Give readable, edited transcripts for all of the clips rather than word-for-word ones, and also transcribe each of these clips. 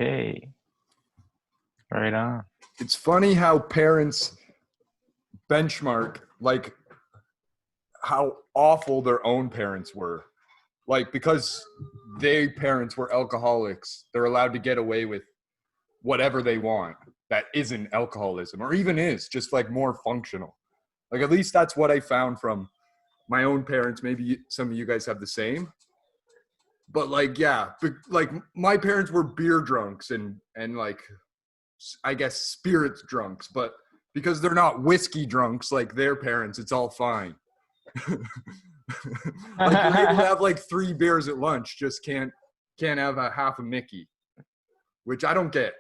Okay. Right on. It's funny how parents benchmark like how awful their own parents were. Like because their parents were alcoholics, they're allowed to get away with whatever they want that isn't alcoholism or even is just like more functional. Like at least that's what I found from my own parents. Maybe some of you guys have the same. But like, yeah, like my parents were beer drunks and like, I guess spirits drunks, but because they're not whiskey drunks like their parents, it's all fine. Like you're able to have like 3 beers at lunch, just can't have a half a Mickey, which I don't get.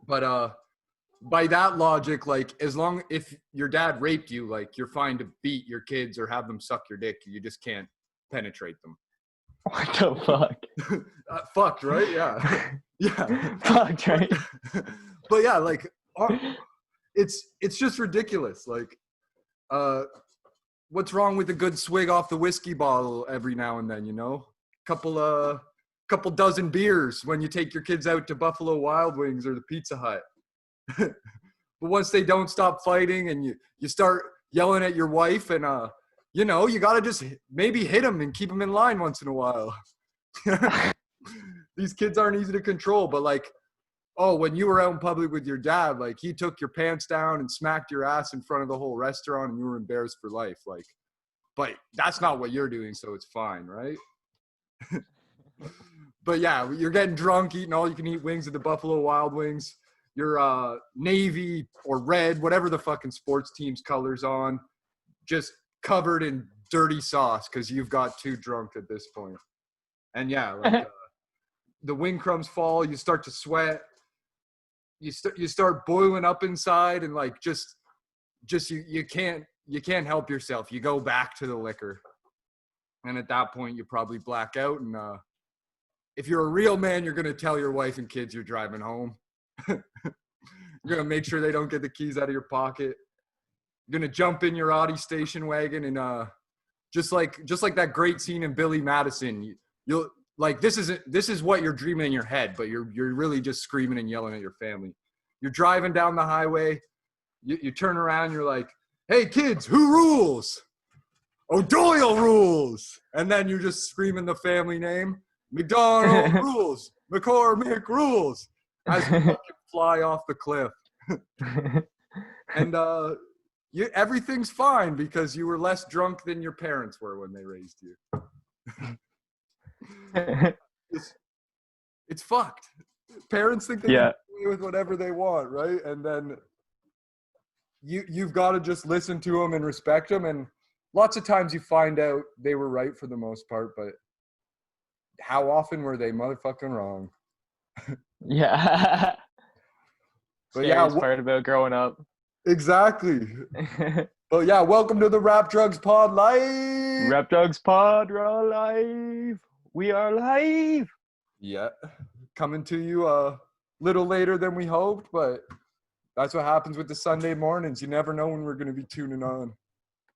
But by that logic, like if your dad raped you, like you're fine to beat your kids or have them suck your dick, you just can't penetrate them. What the fuck? Fucked, right? Yeah. Yeah. Fucked, right? But yeah, like it's just ridiculous. Like what's wrong with a good swig off the whiskey bottle every now and then, you know? Couple dozen beers when you take your kids out to Buffalo Wild Wings or the Pizza Hut. But once they don't stop fighting and you start yelling at your wife and you know, you got to just maybe hit them and keep them in line once in a while. These kids aren't easy to control, but like, oh, when you were out in public with your dad, like he took your pants down and smacked your ass in front of the whole restaurant and you were embarrassed for life. Like, but that's not what you're doing, so it's fine, right? But yeah, you're getting drunk, eating all you can eat wings at the Buffalo Wild Wings. Your navy or red, whatever the fucking sports team's colors on, just covered in dirty sauce because you've got too drunk at this point. And yeah, like the wing crumbs fall, you start to sweat, you start boiling up inside, and like just you can't help yourself. You go back to the liquor, and at that point you probably black out. And if you're a real man, you're gonna tell your wife and kids you're driving home. You're gonna make sure they don't get the keys out of your pocket. You're gonna jump in your Audi station wagon and just like that great scene in Billy Madison. You'll like this is what you're dreaming in your head, but you're really just screaming and yelling at your family. You're driving down the highway. You turn around. You're like, "Hey kids, who rules? O'Doyle rules!" And then you're just screaming the family name. McDonald rules. McCormick rules. As you fucking fly off the cliff. And everything's fine because you were less drunk than your parents were when they raised you. It's fucked. Parents think they can get away with whatever they want, right? And then you've got to just listen to them and respect them. And lots of times you find out they were right for the most part, but how often were they motherfucking wrong? Yeah. But Scariest part about growing up. Exactly. But yeah, welcome to the Rap Drugs Pod live. Rap Drugs Pod, we're all live. We are live. Yeah, coming to you a little later than we hoped, but that's what happens with the Sunday mornings. You never know when we're going to be tuning on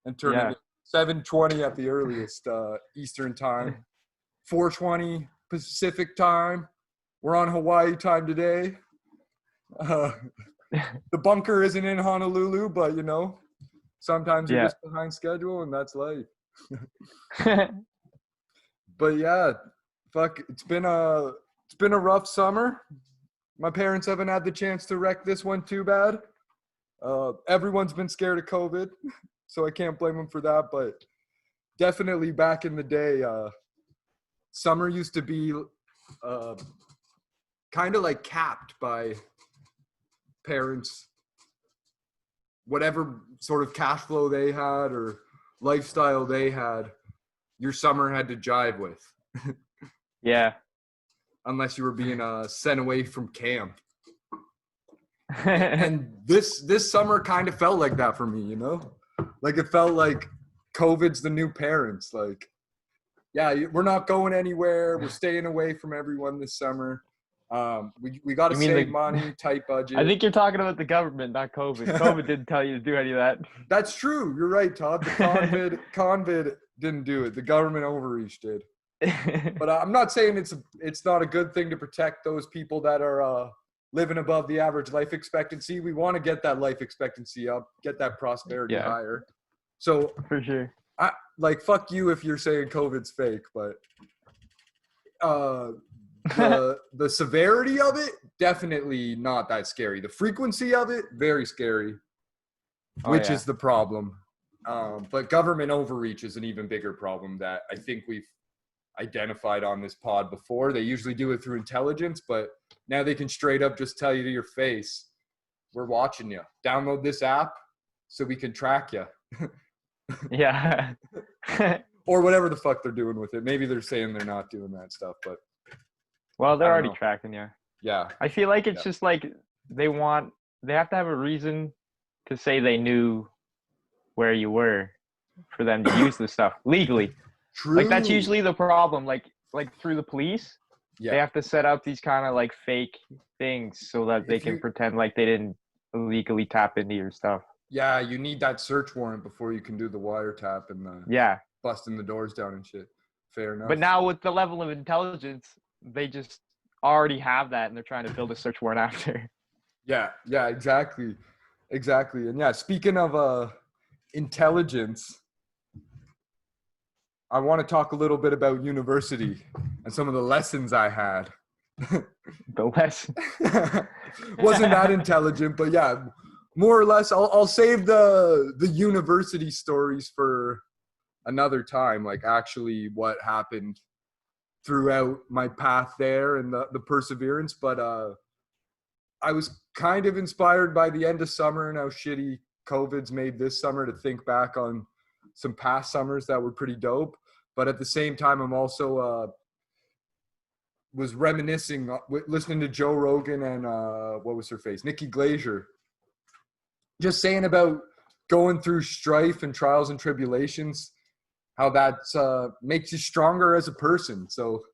and turning it 7:20 at the earliest Eastern time, 4:20 Pacific time. We're on Hawaii time today. The bunker isn't in Honolulu, but you know, sometimes you're just behind schedule, and that's life. But yeah, fuck, it's been a rough summer. My parents haven't had the chance to wreck this one too bad. Everyone's been scared of COVID, so I can't blame them for that. But definitely back in the day, summer used to be kind of like capped by parents, whatever sort of cash flow they had or lifestyle they had, your summer had to jive with. Yeah. Unless you were being sent away from camp. And this summer kind of felt like that for me, you know? Like it felt like COVID's the new parents. Like, yeah, we're not going anywhere. We're staying away from everyone this summer. We got to save money, tight budget. I think you're talking about the government, not COVID. COVID didn't tell you to do any of that. That's true. You're right, Todd. The convid didn't do it. The government overreach did. But I'm not saying it's not a good thing to protect those people that are living above the average life expectancy. We want to get that life expectancy up, get that prosperity Yeah. higher. So For sure. fuck you if you're saying COVID's fake, but the severity of it, definitely not that scary. The frequency of it, very scary, which is the problem. But government overreach is an even bigger problem that I think we've identified on this pod before. They usually do it through intelligence, but now they can straight up just tell you to your face, we're watching you. Download this app so we can track you. Yeah. Or whatever the fuck they're doing with it. Maybe they're saying they're not doing that stuff, but Well, they're I don't already know. tracking you. Yeah. I feel like it's just like they have to have a reason to say they knew where you were for them to use this stuff legally. True. Like that's usually the problem. Like through the police, they have to set up these kind of like fake things so that they can pretend like they didn't illegally tap into your stuff. Yeah, you need that search warrant before you can do the wiretap and busting the doors down and shit. Fair enough. But now with the level of intelligence, they just already have that, and they're trying to build a search warrant after. Yeah, exactly. And yeah, speaking of intelligence, I want to talk a little bit about university and some of the lessons I had. The lesson wasn't that intelligent, but yeah, more or less. I'll save the university stories for another time. Like actually, what happened throughout my path there and the perseverance. But I was kind of inspired by the end of summer and how shitty COVID's made this summer to think back on some past summers that were pretty dope. But at the same time, I'm also was reminiscing, listening to Joe Rogan and what was her face? Nikki Glaser. Just saying about going through strife and trials and tribulations, how that makes you stronger as a person. So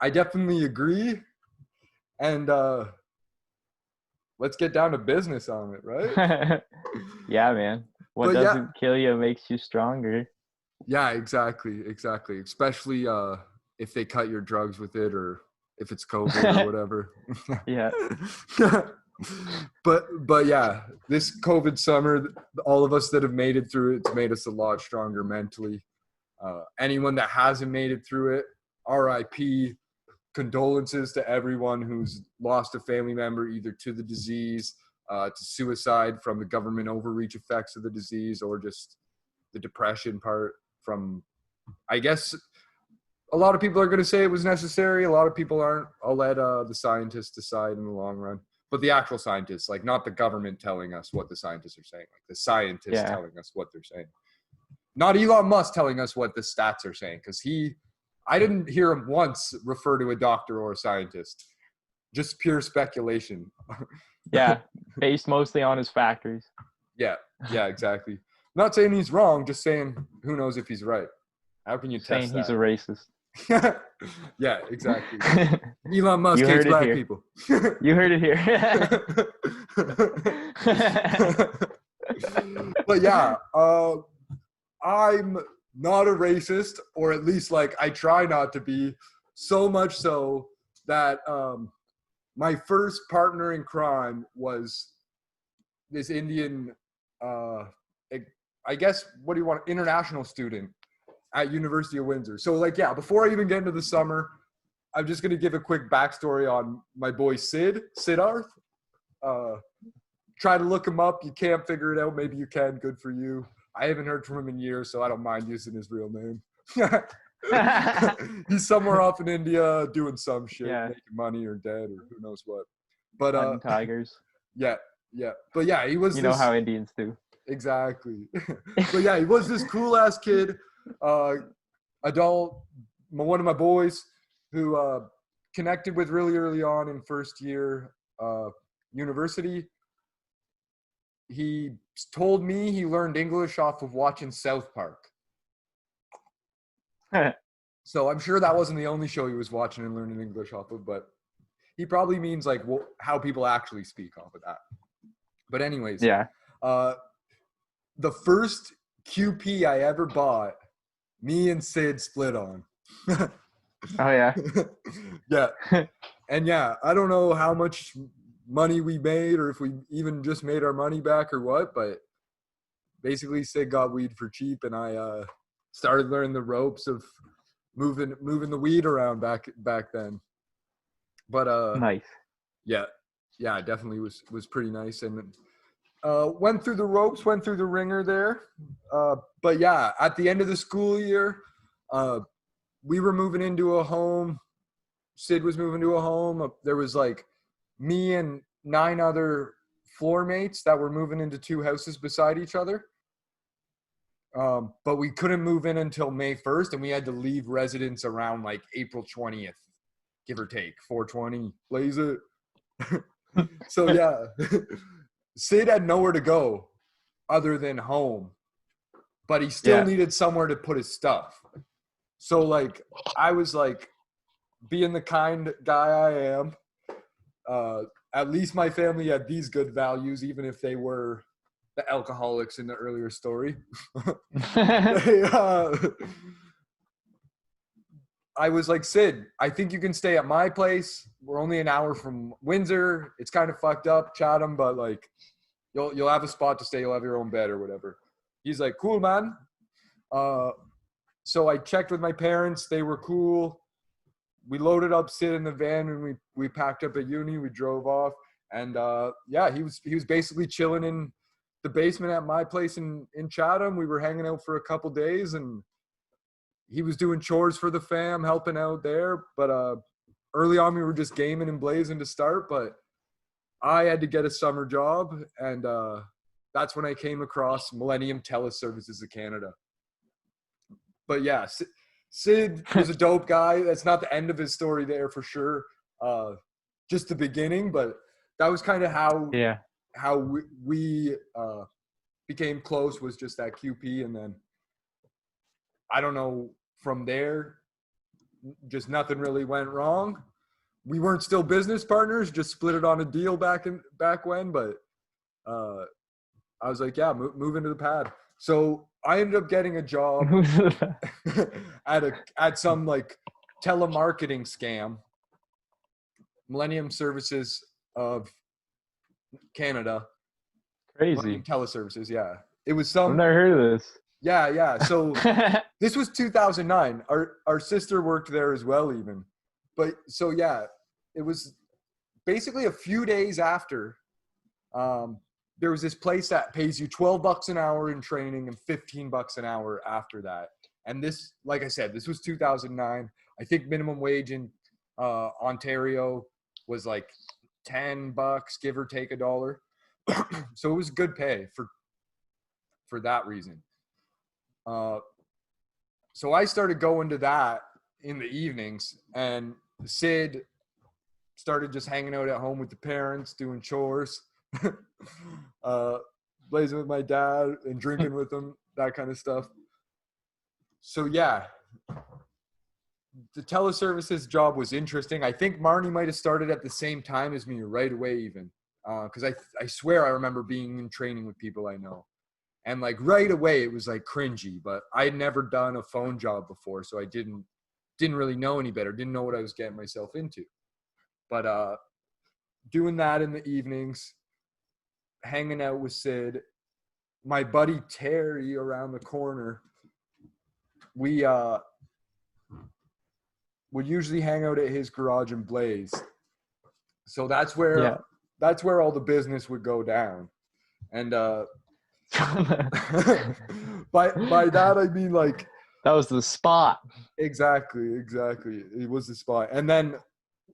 I definitely agree. And let's get down to business on it, right? Yeah, man. What doesn't kill you makes you stronger. Yeah, exactly. Especially if they cut your drugs with it, or if it's COVID or whatever. Yeah. But yeah, this COVID summer, all of us that have made it through it's made us a lot stronger mentally. Anyone that hasn't made it through it, RIP. Condolences to everyone who's lost a family member either to the disease, to suicide from the government overreach effects of the disease, or just the depression part from, I guess, a lot of people are going to say it was necessary. A lot of people aren't. I'll let the scientists decide in the long run. But the actual scientists, like not the government telling us what the scientists are saying, like the scientists telling us what they're saying. Not Elon Musk telling us what the stats are saying, because I didn't hear him once refer to a doctor or a scientist. Just pure speculation. Yeah, based mostly on his factories. Yeah, exactly. Not saying he's wrong, just saying who knows if he's right. How can you test saying that? He's a racist. Yeah, exactly. Elon Musk hates black people. You heard it here. But yeah, I'm not a racist, or at least like I try not to be, so much so that my first partner in crime was this Indian, I guess, what do you want, international student at University of Windsor. So like, yeah, before I even get into the summer, I'm just going to give a quick backstory on my boy Siddharth. Try to look him up. You can't figure it out. Maybe you can. Good for you. I haven't heard from him in years, so I don't mind using his real name. He's somewhere off in India doing some shit, making money or dead or who knows what. But hunting tigers. Yeah. But yeah, he was. You know how Indians do. Exactly. But yeah, he was this cool ass kid, adult, one of my boys who connected with really early on in first year university. He told me he learned English off of watching South Park. So I'm sure that wasn't the only show he was watching and learning English off of, but he probably means like how people actually speak off of that. But anyways, the first QP I ever bought, me and Sid split on. Oh yeah. Yeah. And yeah, I don't know how much money we made or if we even just made our money back or what, but basically Sid got weed for cheap, and I started learning the ropes of moving the weed around back then. But Nice. yeah, it definitely was pretty nice, and went through the ropes, went through the ringer there. But yeah, at the end of the school year, we were moving into a home. Sid was moving to a home. There was like me and 9 other floor mates that were moving into 2 houses beside each other. But we couldn't move in until May 1st, and we had to leave residence around like April 20th, give or take, 420, blaze it. So yeah, Sid had nowhere to go other than home, but he still needed somewhere to put his stuff. So like, I was like, being the kind guy I am, at least my family had these good values, even if they were the alcoholics in the earlier story. I was like, Sid, I think you can stay at my place. We're only an hour from Windsor. It's kind of fucked up, Chatham, but like, you'll have a spot to stay. You'll have your own bed or whatever. He's like, cool, man. So I checked with my parents. They were cool. We loaded up Sid in the van, and we packed up at uni. We drove off, and yeah, he was basically chilling in the basement at my place in Chatham. We were hanging out for a couple days, and he was doing chores for the fam, helping out there. But early on, we were just gaming and blazing to start. But I had to get a summer job, and that's when I came across Millennium Teleservices of Canada. But yeah, Sid was a dope guy. That's not the end of his story there for sure. Just the beginning, but that was kind of how we became close, was just that QP. And then I don't know, from there, just nothing really went wrong. We weren't still business partners, just split it on a deal back when, but I was like, yeah, move into the pad. So I ended up getting a job at some like telemarketing scam, Millennium Services of Canada. Crazy. Millennium Teleservices, yeah. It was some. I've never heard of this. Yeah. So this was 2009. Our sister worked there as well, even. But so yeah, it was basically a few days after. There was this place that pays you $12 an hour in training and $15 an hour after that. And this, like I said, this was 2009. I think minimum wage in Ontario was like $10, give or take $1. So it was good pay for that reason. So I started going to that in the evenings, and Sid started just hanging out at home with the parents, doing chores. Blazing with my dad and drinking with him, that kind of stuff. So yeah, the teleservices job was interesting. I think Marnie might have started at the same time as me right away, even because I swear I remember being in training with people I know, and like right away it was like cringy, but I'd never done a phone job before, so I didn't really know any better, didn't know what I was getting myself into. But doing that in the evenings, hanging out with Sid, my buddy Terry around the corner, we would usually hang out at his garage and blaze. So that's where all the business would go down. And by that I mean like that was the spot. Exactly. It was the spot. And then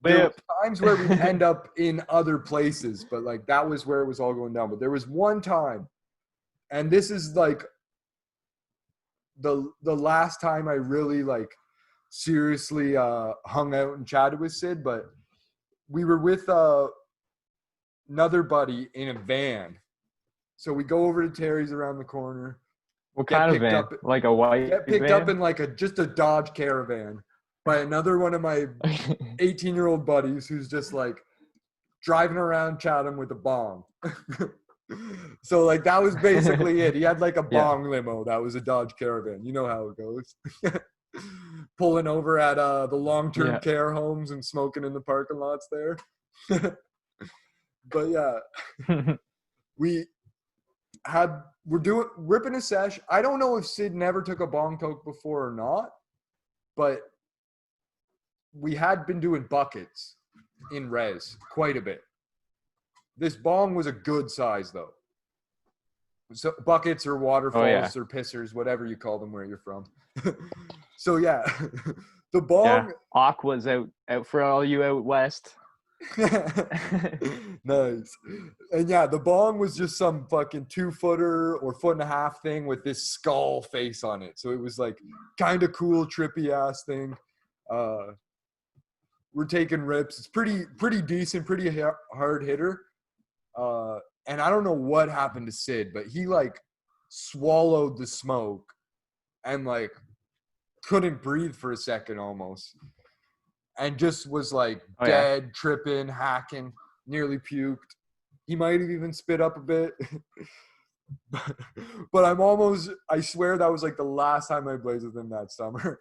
there were times where we'd end up in other places, but like that was where it was all going down. But there was one time, and this is like the last time I really like seriously hung out and chatted with Sid, but we were with another buddy in a van. So we go over to Terry's around the corner. What kind of van? Like a white Get picked up in like just a Dodge Caravan by another one of my 18-year-old buddies who's just like driving around Chatham with a Bong. So like that was basically it. He had like a Bong limo that was a Dodge Caravan. You know how it goes. pulling over at the long-term care homes and smoking in the parking lots there. But yeah, we're ripping a sesh. I don't know if Sid never took a bong toke before or not, but we had been doing buckets in res quite a bit. This bong was a good size though. So buckets or waterfalls or pissers, whatever you call them where you're from. So yeah, the bong. Aqua's out for all you out west. Nice. And yeah, the bong was just some fucking 2-footer or 1.5-foot thing with this skull face on it. So it was like kind of cool, trippy ass thing. We're taking rips. It's pretty decent, pretty hard hitter. And I don't know what happened to Sid, but he like swallowed the smoke and like couldn't breathe for a second almost. And just was like dead, tripping, hacking, nearly puked. He might have even spit up a bit. But I swear that was like the last time I blazed with him that summer.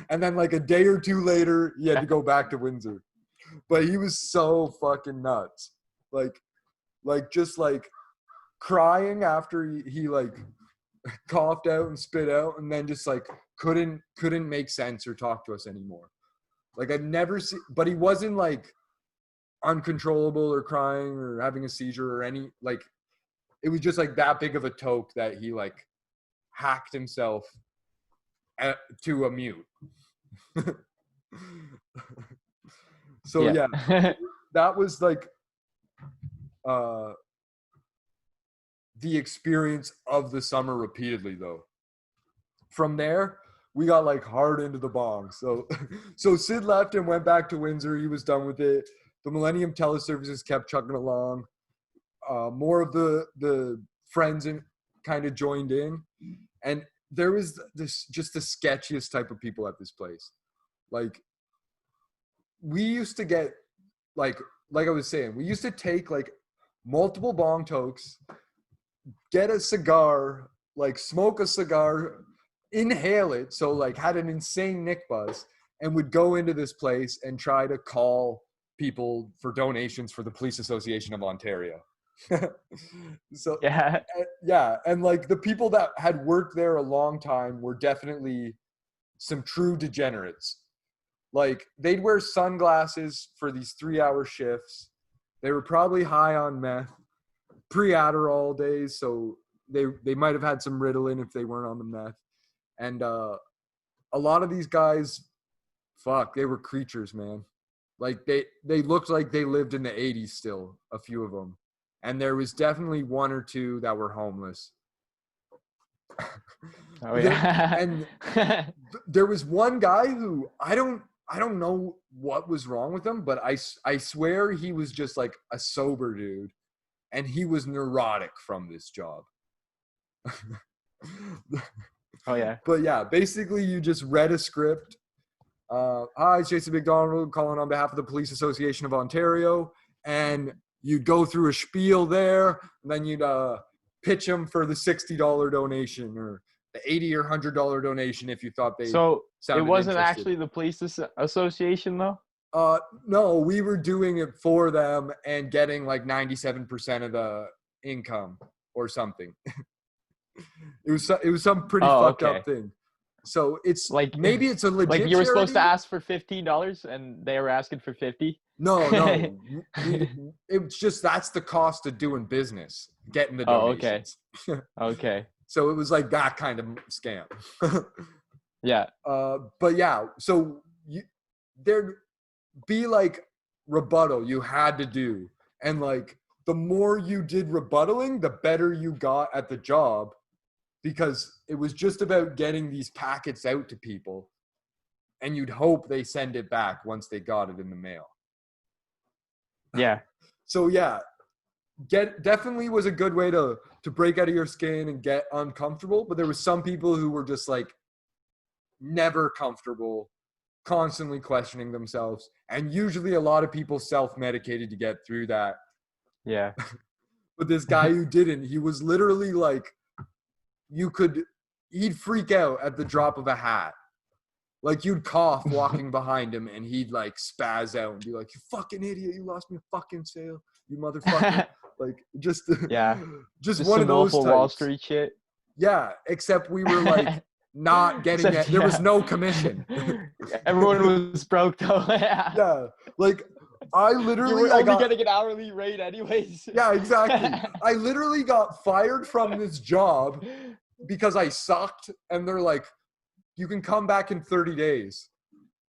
And then like a day or two later, he had to go back to Windsor. But he was so fucking nuts. Like just like crying after he like coughed out and spit out, and then just like couldn't make sense or talk to us anymore. Like I've never seen, but he wasn't like uncontrollable or crying or having a seizure or any, like it was just like that big of a toke that he like hacked himself to a mute. So yeah, that was like the experience of the summer repeatedly though. From there, we got like hard into the bong. So Sid left and went back to Windsor. He was done with it. The Millennium Teleservices kept chugging along. More of the friends kind of joined in. And there was just the sketchiest type of people at this place. Like we used to get like I was saying, we used to take like multiple bong tokes, get a cigar, like smoke a cigar, inhale it, so like had an insane nick buzz, and would go into this place and try to call people for donations for the Police Association of Ontario. So yeah, and like the people that had worked there a long time were definitely some true degenerates. Like they'd wear sunglasses for these 3-hour shifts. They were probably high on meth, pre-Adderall days, so they might have had some Ritalin if they weren't on the meth. And a lot of these guys, they were creatures, man. Like they looked like they lived in the 80s still, a few of them. And there was definitely 1 or 2 that were homeless. Oh yeah. And there was one guy who I don't know what was wrong with him, but I swear he was just like a sober dude, and he was neurotic from this job. Oh yeah. But yeah, basically you just read a script. Hi, it's Jason McDonald calling on behalf of the Police Association of Ontario, and you'd go through a spiel there, and then you'd pitch them for the $60 donation or the $80 or $100 donation if you thought they. So it wasn't interested. Actually the police association though. No, we were doing it for them and getting like 97% of the income or something. It was some pretty fucked up thing. So it's like maybe it's a legit. Like you were supposed to ask for $15 and they were asking for $50. No. It's just that's the cost of doing business, getting the donations. Okay. So it was like that kind of scam. Yeah. But yeah, so there'd be like rebuttal you had to do, and like the more you did rebuttaling, the better you got at the job, because it was just about getting these packets out to people, and you'd hope they send it back once they got it in the mail. Yeah. So yeah, definitely was a good way to break out of your skin and get uncomfortable. But there was some people who were just like never comfortable, constantly questioning themselves. And usually a lot of people self-medicated to get through that. Yeah. But this guy who didn't, he was literally like, you could he'd freak out at the drop of a hat. Like, you'd cough walking behind him, and he'd, like, spaz out and be like, you fucking idiot, you lost me a fucking sale, you motherfucker. Like, just Just one some of those Wolf of Wall types. Street shit. Yeah, except we were, like, not getting it. There was no commission. Everyone was broke, though. Yeah, like, I literally... You were only getting an hourly rate anyways. Yeah, exactly. I literally got fired from this job because I sucked, and they're like, you can come back in 30 days.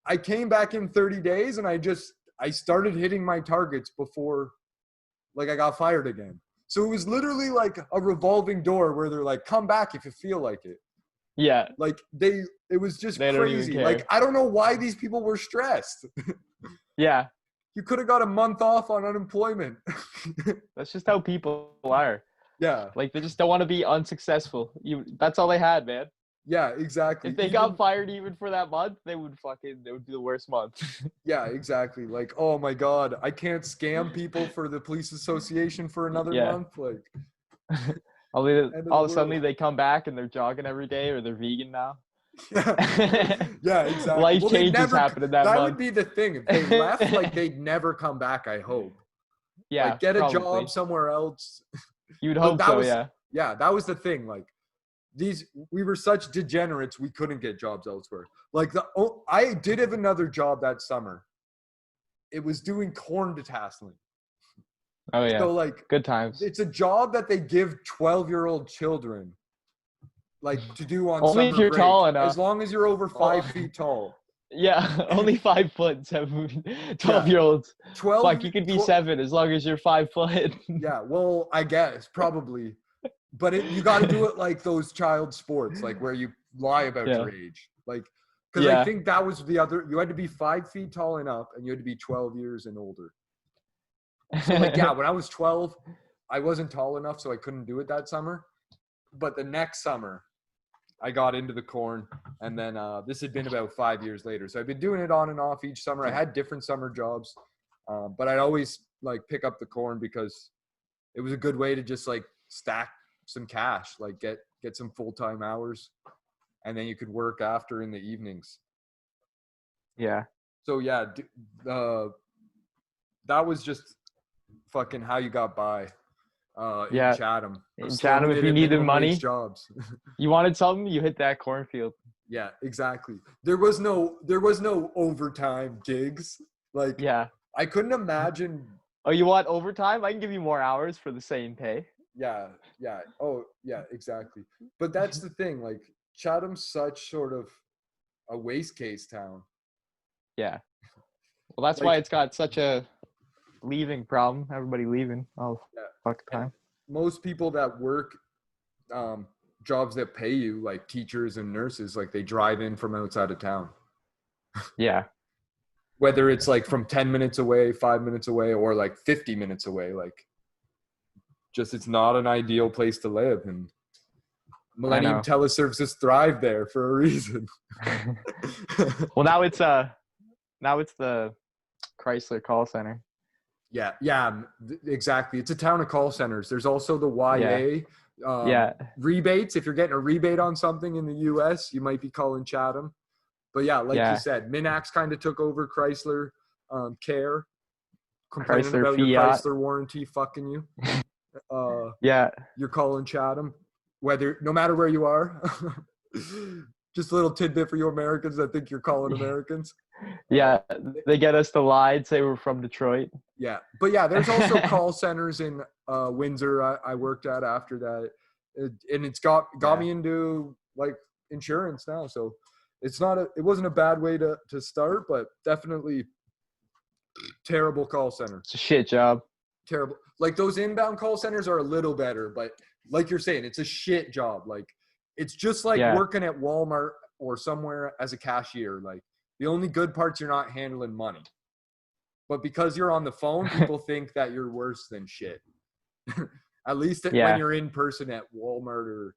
I came back in 30 days, and I started hitting my targets before, like, I got fired again. So it was literally like a revolving door where they're like, come back if you feel like it. Yeah. Like, it was just They don't even crazy. care. Like, I don't know why these people were stressed. Yeah. You could have got a month off on unemployment. That's just how people are. Yeah. Like, they just don't want to be unsuccessful. That's all they had, man. Yeah, exactly. If they got fired even for that month, it would be the worst month. Yeah, exactly. Like, oh my God, I can't scam people for the police association for another month. Like, all of a sudden they come back and they're jogging every day, or they're vegan now. Yeah, exactly. Life changes happen in that month. That would be the thing. If they left, like, they'd never come back, I hope. Yeah, like, get a probably. job somewhere else. You'd hope so, yeah. Yeah, that was the thing. Like, we were such degenerates, we couldn't get jobs elsewhere. Like, I did have another job that summer. It was doing corn detasselling. Oh yeah. So, like, good times. It's a job that they give 12-year-old children, like, to do on only summer if you're break, tall enough. as long as you're over 5 feet tall. Yeah, only 5 foot, 12-year-olds. 12. Like, you could be 7 as long as you're 5 foot. Yeah, well, I guess probably, but you got to do it like those child sports, like where you lie about your age, like, because I think that was the other. You had to be 5 feet tall and up, and you had to be 12 years and older. So, like, yeah, when I was 12, I wasn't tall enough, so I couldn't do it that summer. But the next summer, I got into the corn, and then this had been about 5 years later. So I've been doing it on and off each summer. I had different summer jobs, but I'd always, like, pick up the corn because it was a good way to just, like, stack some cash, like get some full-time hours, and then you could work after in the evenings. Yeah. So yeah, that was just fucking how you got by. In Chatham. In Chatham, if you needed money, jobs. You wanted something, you hit that cornfield. Yeah, exactly. There was no overtime gigs. Like, yeah, I couldn't imagine. Oh, you want overtime? I can give you more hours for the same pay. Yeah. Oh, yeah, exactly. But that's the thing. Like, Chatham's such sort of a waste case town. Yeah. Well, that's why it's got such a leaving problem. Everybody leaving. Oh, fuck time. Most people that work jobs that pay you, like teachers and nurses, like, they drive in from outside of town. Yeah. Whether it's like from 10 minutes away, 5 minutes away, or like 50 minutes away, like, just, it's not an ideal place to live. And Millennium Teleservices thrive there for a reason. Well, now it's the Chrysler call center. Yeah, exactly. It's a town of call centers. There's also the YA rebates. If you're getting a rebate on something in the US, you might be calling Chatham. But yeah, like you said, Minax kind of took over Chrysler Care, complaining Chrysler about Fiat. your Chrysler warranty fucking you. You're calling Chatham, no matter where you are. Just a little tidbit for you Americans that think you're calling Americans. Yeah, they get us to lie and say we're from Detroit. Yeah, but yeah, there's also call centers in Windsor I worked at after that, and it's got me into, like, insurance now. So it wasn't a bad way to start, but definitely terrible call center. It's a shit job. Terrible. Like, those inbound call centers are a little better, but like you're saying, it's a shit job. Like, it's just like working at Walmart or somewhere as a cashier. Like, the only good part's you're not handling money. But because you're on the phone, people think that you're worse than shit. At least when you're in person at Walmart or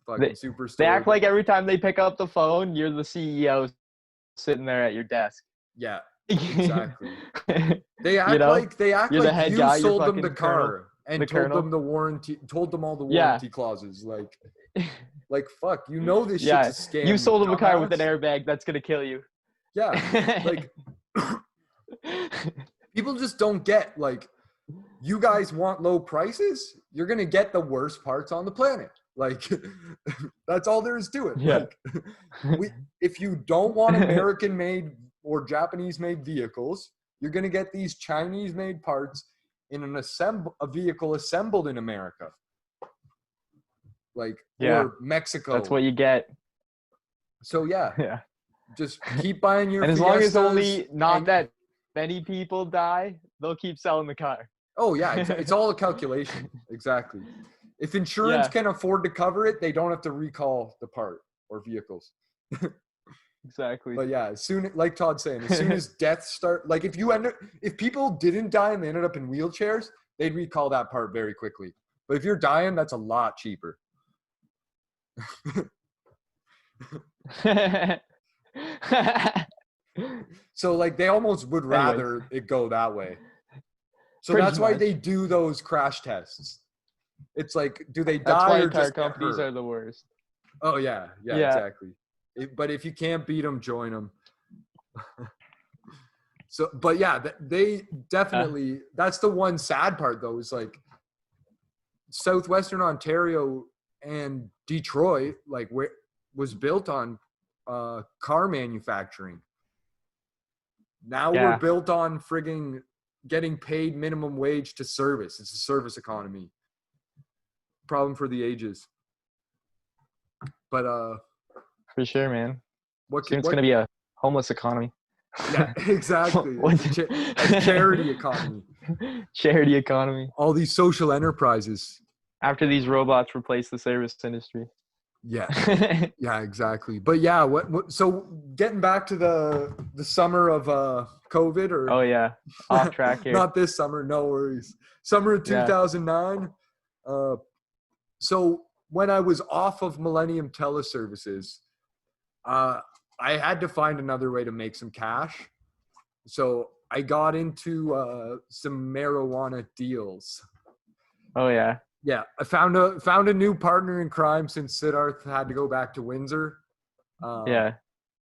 fucking Superstore. They act like every time they pick up the phone, you're the CEO sitting there at your desk. Yeah, exactly. They act like you sold them the car and told them all the warranty clauses. Like, Like, fuck, you know this Yeah, shit's a scam. you sold him a car with an dumbass. airbag that's gonna kill you. Yeah, like people just don't get, like, you guys want low prices, you're gonna get the worst parts on the planet. Like, that's all there is to it. Yeah. Like, if you don't want American made or Japanese made vehicles, you're gonna get these Chinese made parts in a vehicle assembled in America. Like, Yeah, or Mexico. that's what you get. So yeah, Yeah. just keep buying your And as long as Fiestas only not and- that many people die, they'll keep selling the car. Oh yeah, it's all a calculation. Exactly. If insurance can afford to cover it, they don't have to recall the part or vehicles. Exactly. But yeah, as soon, like Todd's saying, as soon as deaths start, like if people didn't die and they ended up in wheelchairs, they'd recall that part very quickly. But if you're dying, that's a lot cheaper. So like they almost would rather it go that way. So Pretty that's why much. they do those crash tests. It's like, do they That's die why or car just get companies hurt? are the worst. Oh yeah, Yeah. exactly. But if you can't beat them, join them. So, but yeah, they definitely. That's the one sad part though. Is like Southwestern Ontario and Detroit, like where was built on car manufacturing. Now we're built on frigging getting paid minimum wage to service. It's a service economy. Problem for the ages. But for sure, man. It's going to be a homeless economy. Yeah, exactly. A charity economy. Charity economy. All these social enterprises. After these robots replace the service industry. Yeah. Yeah, exactly. But yeah, so getting back to the summer of COVID or oh yeah, off track here. Not this summer, no worries. Summer of 2009. So when I was off of Millennium Teleservices, I had to find another way to make some cash. So I got into some marijuana deals. Oh yeah. Yeah, I found a new partner in crime since Siddharth had to go back to Windsor. Yeah.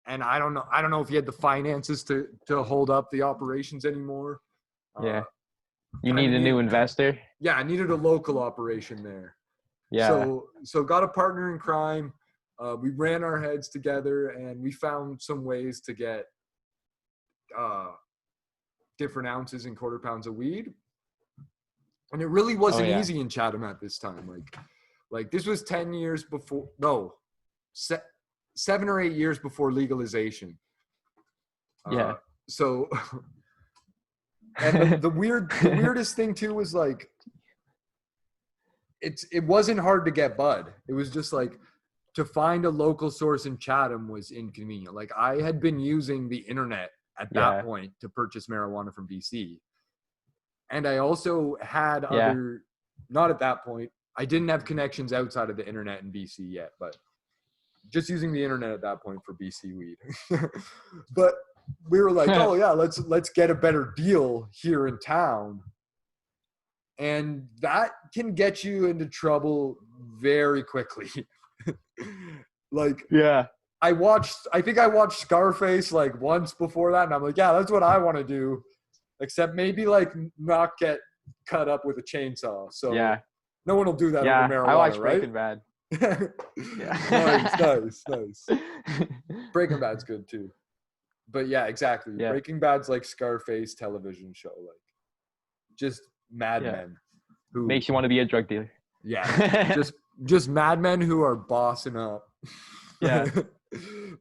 And I don't know if he had the finances to hold up the operations anymore. Yeah. You need a new investor? Yeah, I needed a local operation there. Yeah. So got a partner in crime. We ran our heads together and we found some ways to get different ounces and quarter pounds of weed. And it really wasn't easy in Chatham at this time. Like this was 10 years before, 7 or 8 years before legalization. Yeah. So, and the weirdest thing too was like, it wasn't hard to get bud. It was just like to find a local source in Chatham was inconvenient. Like I had been using the internet at that point to purchase marijuana from BC. And I also had not at that point, I didn't have connections outside of the internet in BC yet, but just using the internet at that point for BC weed. But we were like, oh yeah, let's get a better deal here in town. And that can get you into trouble very quickly. Like, yeah. I think I watched Scarface like once before that. And I'm like, yeah, that's what I want to do. Except maybe like not get cut up with a chainsaw. So no one will do that over marijuana, I watched right? Breaking Bad. Nice. Breaking Bad's good too. But yeah, exactly. Yeah. Breaking Bad's like Scarface television show, like just madmen who makes you want to be a drug dealer. Yeah, just madmen who are bossing up. Yeah.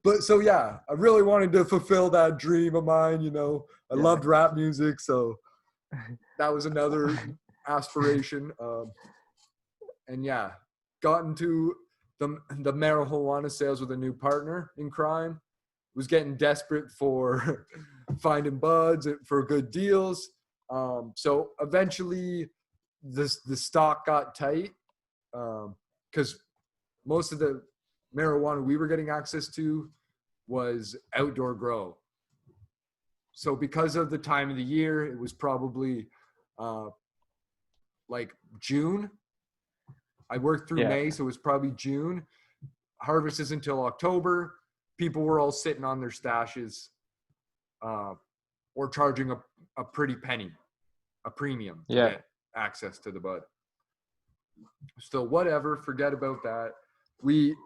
But so yeah, I really wanted to fulfill that dream of mine. You know, I loved rap music, so that was another aspiration. And yeah, got into the marijuana sales with a new partner in crime. Was getting desperate for finding buds for good deals. So eventually, the stock got tight because most of the marijuana we were getting access to was outdoor grow. So because of the time of the year, it was probably like June. I worked through May, so it was probably June. harvest isn't until October. People were all sitting on their stashes, or charging a pretty penny, a premium to get access to the bud. So whatever, forget about that. We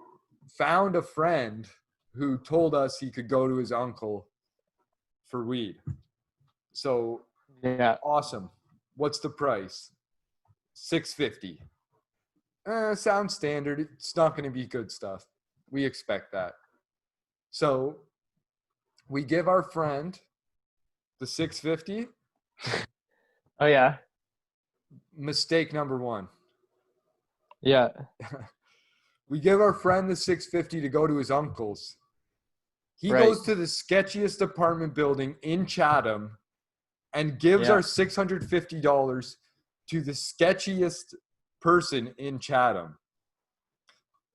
found a friend who told us he could go to his uncle for weed. So awesome. What's the price? $6.50. Sounds standard. It's not going to be good stuff. We expect that. So we give our friend the $6.50. Oh yeah. Mistake number one. Yeah. We give our friend the $6.50 to go to his uncle's. He goes to the sketchiest apartment building in Chatham and gives our $650 to the sketchiest person in Chatham.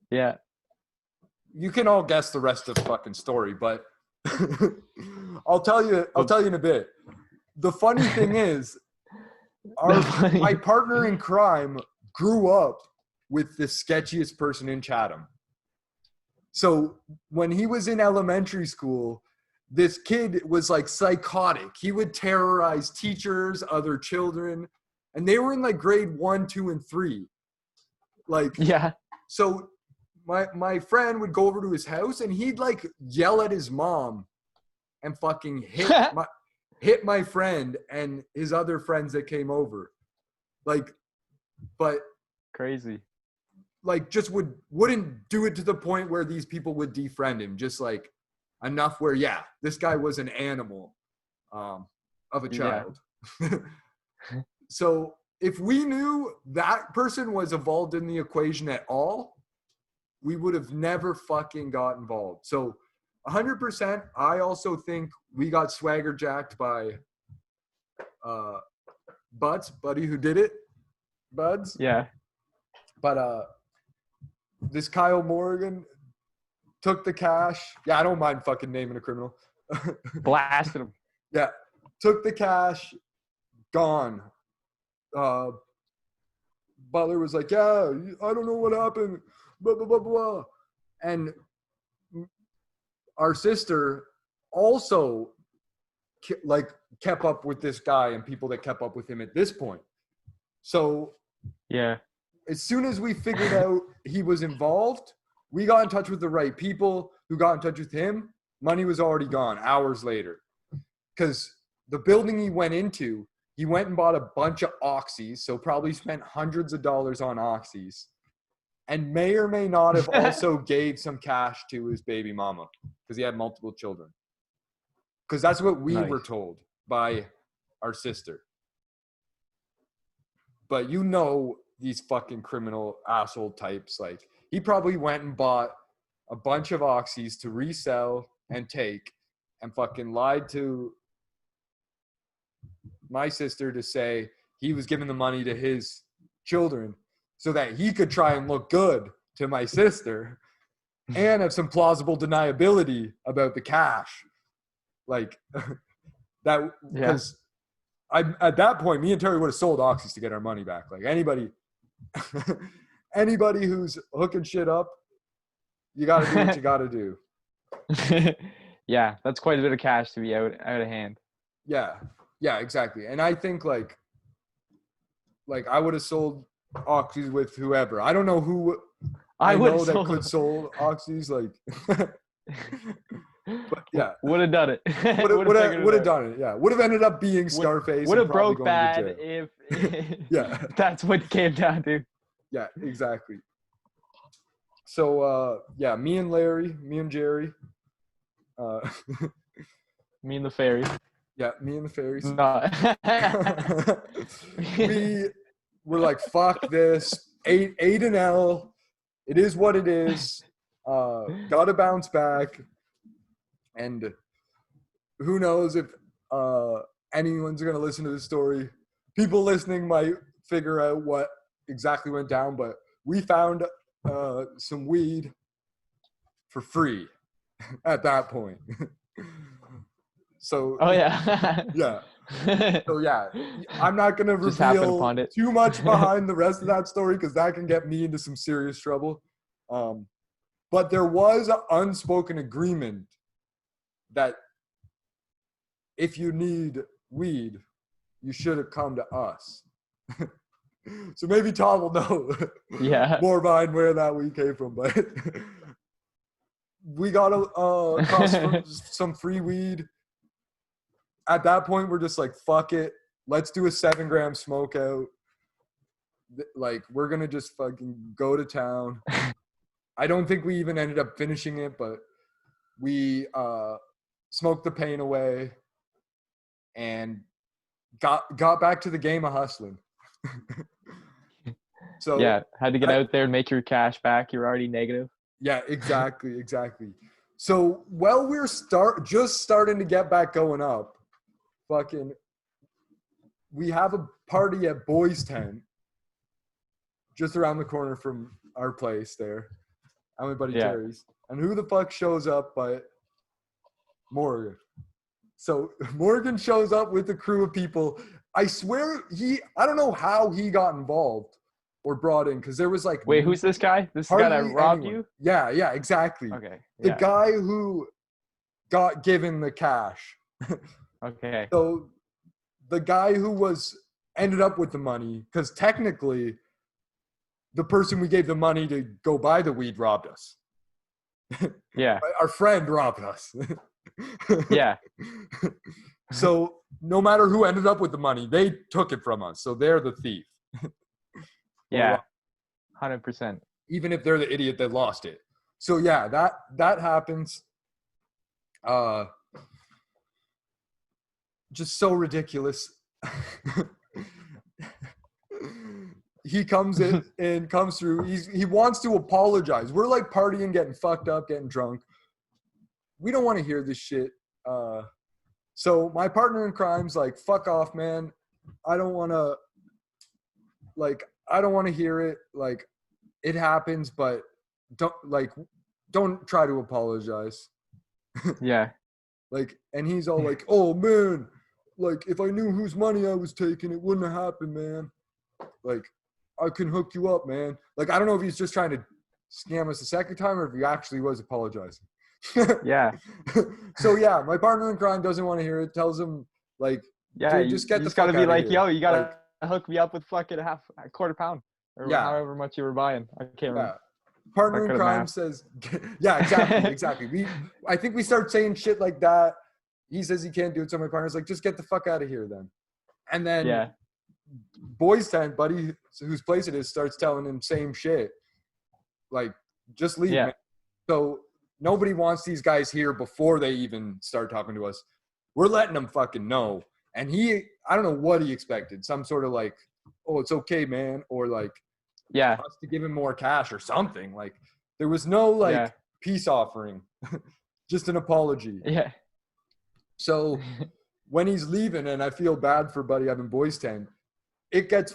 Yeah. You can all guess the rest of the fucking story, but I'll tell you in a bit. The funny thing is, my partner in crime grew up with the sketchiest person in Chatham. So when he was in elementary school, this kid was like psychotic. He would terrorize teachers, other children, and they were in like grade 1, 2, and 3. Like, so my friend would go over to his house and he'd like yell at his mom and fucking hit my friend and his other friends that came over. Like, but crazy. Like, just wouldn't do it to the point where these people would defriend him. Just like enough where, this guy was an animal of a child. So if we knew that person was involved in the equation at all, we would have never fucking got involved. So 100%, I also think we got swagger jacked by Buddy who did it. Buds. Yeah. But this Kyle Morgan took the cash. Yeah, I don't mind fucking naming a criminal. Blasted him. Yeah. Took the cash, gone. Butler was like, I don't know what happened. Blah, blah, blah, blah. And our sister also kept up with this guy and people that kept up with him at this point. So as soon as we figured out he was involved, we got in touch with the right people who got in touch with him. Money was already gone hours later. Because the building he went into, he went and bought a bunch of oxys, so probably spent hundreds of dollars on oxys, and may or may not have also gave some cash to his baby mama because he had multiple children. Because that's what we were told by our sister. But these fucking criminal asshole types, like, he probably went and bought a bunch of oxys to resell and take and fucking lied to my sister to say he was giving the money to his children so that he could try and look good to my sister and have some plausible deniability about the cash. Like that, because at that point, me and Terry would have sold oxys to get our money back. Like anybody who's hooking shit up, you got to do what you got to do. Yeah, that's quite a bit of cash to be out of hand. Yeah, exactly. And I think like I would have sold oxys with whoever. I don't know who I know that could sold oxys, like. But yeah, would have done it. Would have done it. Yeah, would have ended up being Scarface. Would have broke bad if. That's what it came down to. Yeah, exactly. So me and Larry, me and Jerry, me and the fairy. Yeah, me and the fairies. No. We were like, fuck this. 8 and L. It is what it is. Gotta bounce back. And who knows if anyone's going to listen to this story. People listening might figure out what exactly went down, but we found some weed for free at that point. So yeah. So yeah, I'm not gonna reveal too much behind the rest of that story because that can get me into some serious trouble. But there was an unspoken agreement that if you need weed, you should have come to us. So maybe Tom will know more behind where that weed came from. But we got some free weed. At that point, we're just like, fuck it. Let's do a 7-gram smoke out. Like, we're going to just fucking go to town. I don't think we even ended up finishing it, but we smoked the pain away and got back to the game of hustling. So yeah, had to get out there and make your cash back. You're already negative. Yeah, exactly. So while we're just starting to get back going up, we have a party at Boiz Tent, just around the corner from our place there. And my buddy Terry's. And who the fuck shows up but Morgan. So Morgan shows up with a crew of people. I swear I don't know how he got involved or brought in, because there was like... Wait, who's this guy? This guy that robbed you? Yeah, exactly. Okay. The guy who got given the cash. Okay. So the guy who ended up with the money, because technically the person we gave the money to go buy the weed robbed us. Yeah. Our friend robbed us. Yeah. So no matter who ended up with the money, they took it from us. So they're the thief. Yeah. 100%. Even if they're the idiot that lost it. So yeah, that happens. Just so ridiculous. He comes in and comes through. He wants to apologize. We're like partying, getting fucked up, getting drunk. We don't want to hear this shit. So my partner in crime's like, fuck off, man. I don't want to hear it. Like, it happens, but don't try to apologize. Yeah. Like, and he's all like, oh man, like if I knew whose money I was taking, it wouldn't have happened, man. Like, I can hook you up, man. Like, I don't know if he's just trying to scam us a second time or if he actually was apologizing. Yeah. So yeah, my partner in crime doesn't want to hear it. Tells him like, yeah, dude, just get you the just fuck gotta be out like, of here. yo, you gotta hook me up with fucking a quarter pound or however much you were buying. I can't remember. Partner in crime says, yeah, exactly. I think we start saying shit like that. He says he can't do it. So my partner's like, just get the fuck out of here then. And then Boiz Tent, buddy, whose place it is, starts telling him same shit. Like, just leave, man. So nobody wants these guys here before they even start talking to us. We're letting them fucking know. And I don't know what he expected. Some sort of like, oh, it's okay, man. Or like, us to give him more cash or something. Like, there was no peace offering, just an apology. Yeah. So when he's leaving, and I feel bad for buddy having Boiz Tent, it gets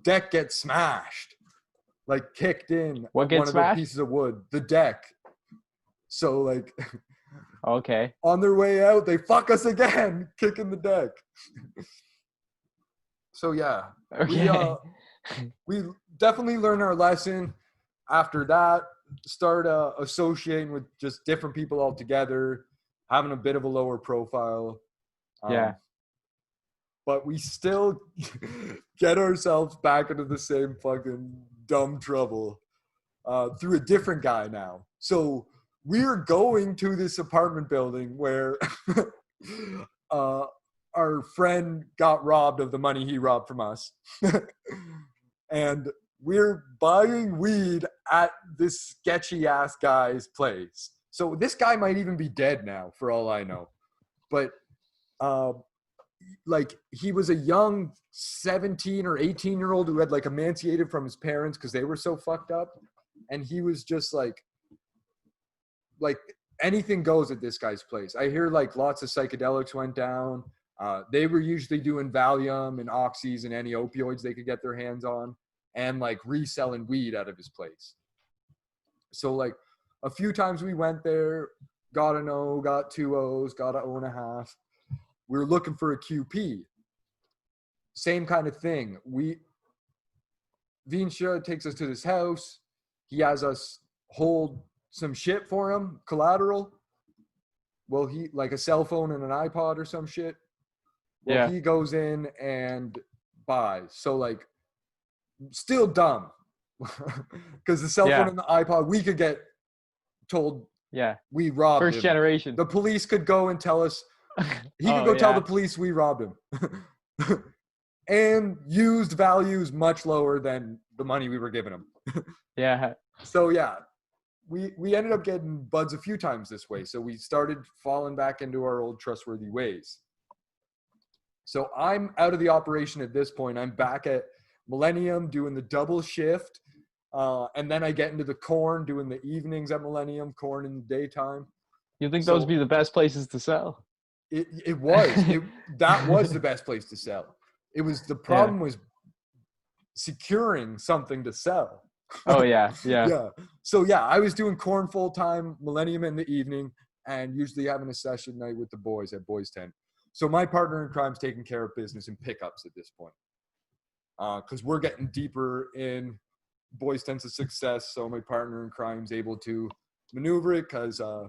deck gets smashed, like kicked in. What gets one of smashed? the pieces of wood, the deck. So like, okay. On their way out, they fuck us again, kicking the deck. So yeah, okay. we definitely learned our lesson. After that, start associating with just different people altogether, having a bit of a lower profile. But we still get ourselves back into the same fucking dumb trouble through a different guy now. So we're going to this apartment building where our friend got robbed of the money he robbed from us. And we're buying weed at this sketchy ass guy's place. So this guy might even be dead now for all I know. But like, he was a young 17 or 18-year-old who had like emancipated from his parents because they were so fucked up. And he was just like anything goes at this guy's place. I hear like lots of psychedelics went down. They were usually doing Valium and Oxys and any opioids they could get their hands on, and like reselling weed out of his place. So like a few times we went there, got an O, got 2 O's, got an O.5. We were looking for a QP. Same kind of thing. Vinsha takes us to this house. He has us hold some shit for him, collateral. Well, he like a cell phone and an iPod or some shit. Well, he goes in and buys. So like, still dumb, because the cell phone and the iPod, we could get told we robbed him. First generation. The police could go and tell us. He could go tell the police we robbed him. And used values much lower than the money we were giving him. So we ended up getting buds a few times this way. So we started falling back into our old trustworthy ways. So I'm out of the operation at this point. I'm back at Millennium doing the double shift. And then I get into the corn, doing the evenings at Millennium, corn in the daytime. You think those would be the best places to sell? It was. That was the best place to sell. It was, the problem was securing something to sell. Oh, yeah. So, I was doing corn full time, Millennium in the evening, and usually having a session night with the boys at Boiz Tent. So my partner in crime's taking care of business and pickups at this point. Because we're getting deeper in Boiz Tent's a success, so my partner in crime's able to maneuver it, because the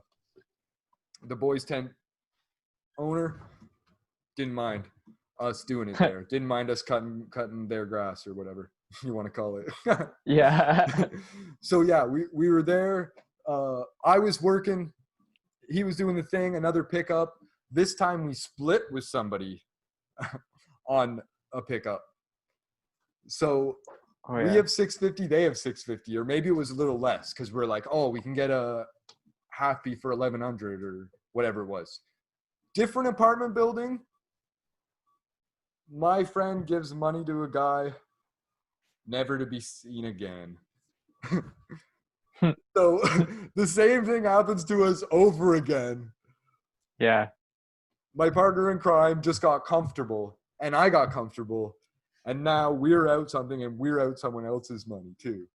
Boiz Tent owner didn't mind us doing it there. Didn't mind us cutting their grass or whatever you want to call it. So we were there. I was working. He was doing the thing, another pickup. This time we split with somebody on a pickup. So we have 650, they have 650, or maybe it was a little less, because we're like, oh, we can get a half fee for 1,100 or whatever it was. Different apartment building. My friend gives money to a guy, never to be seen again. So the same thing happens to us over again. My partner in crime just got comfortable, and I got comfortable, and now we're out something, and we're out someone else's money too.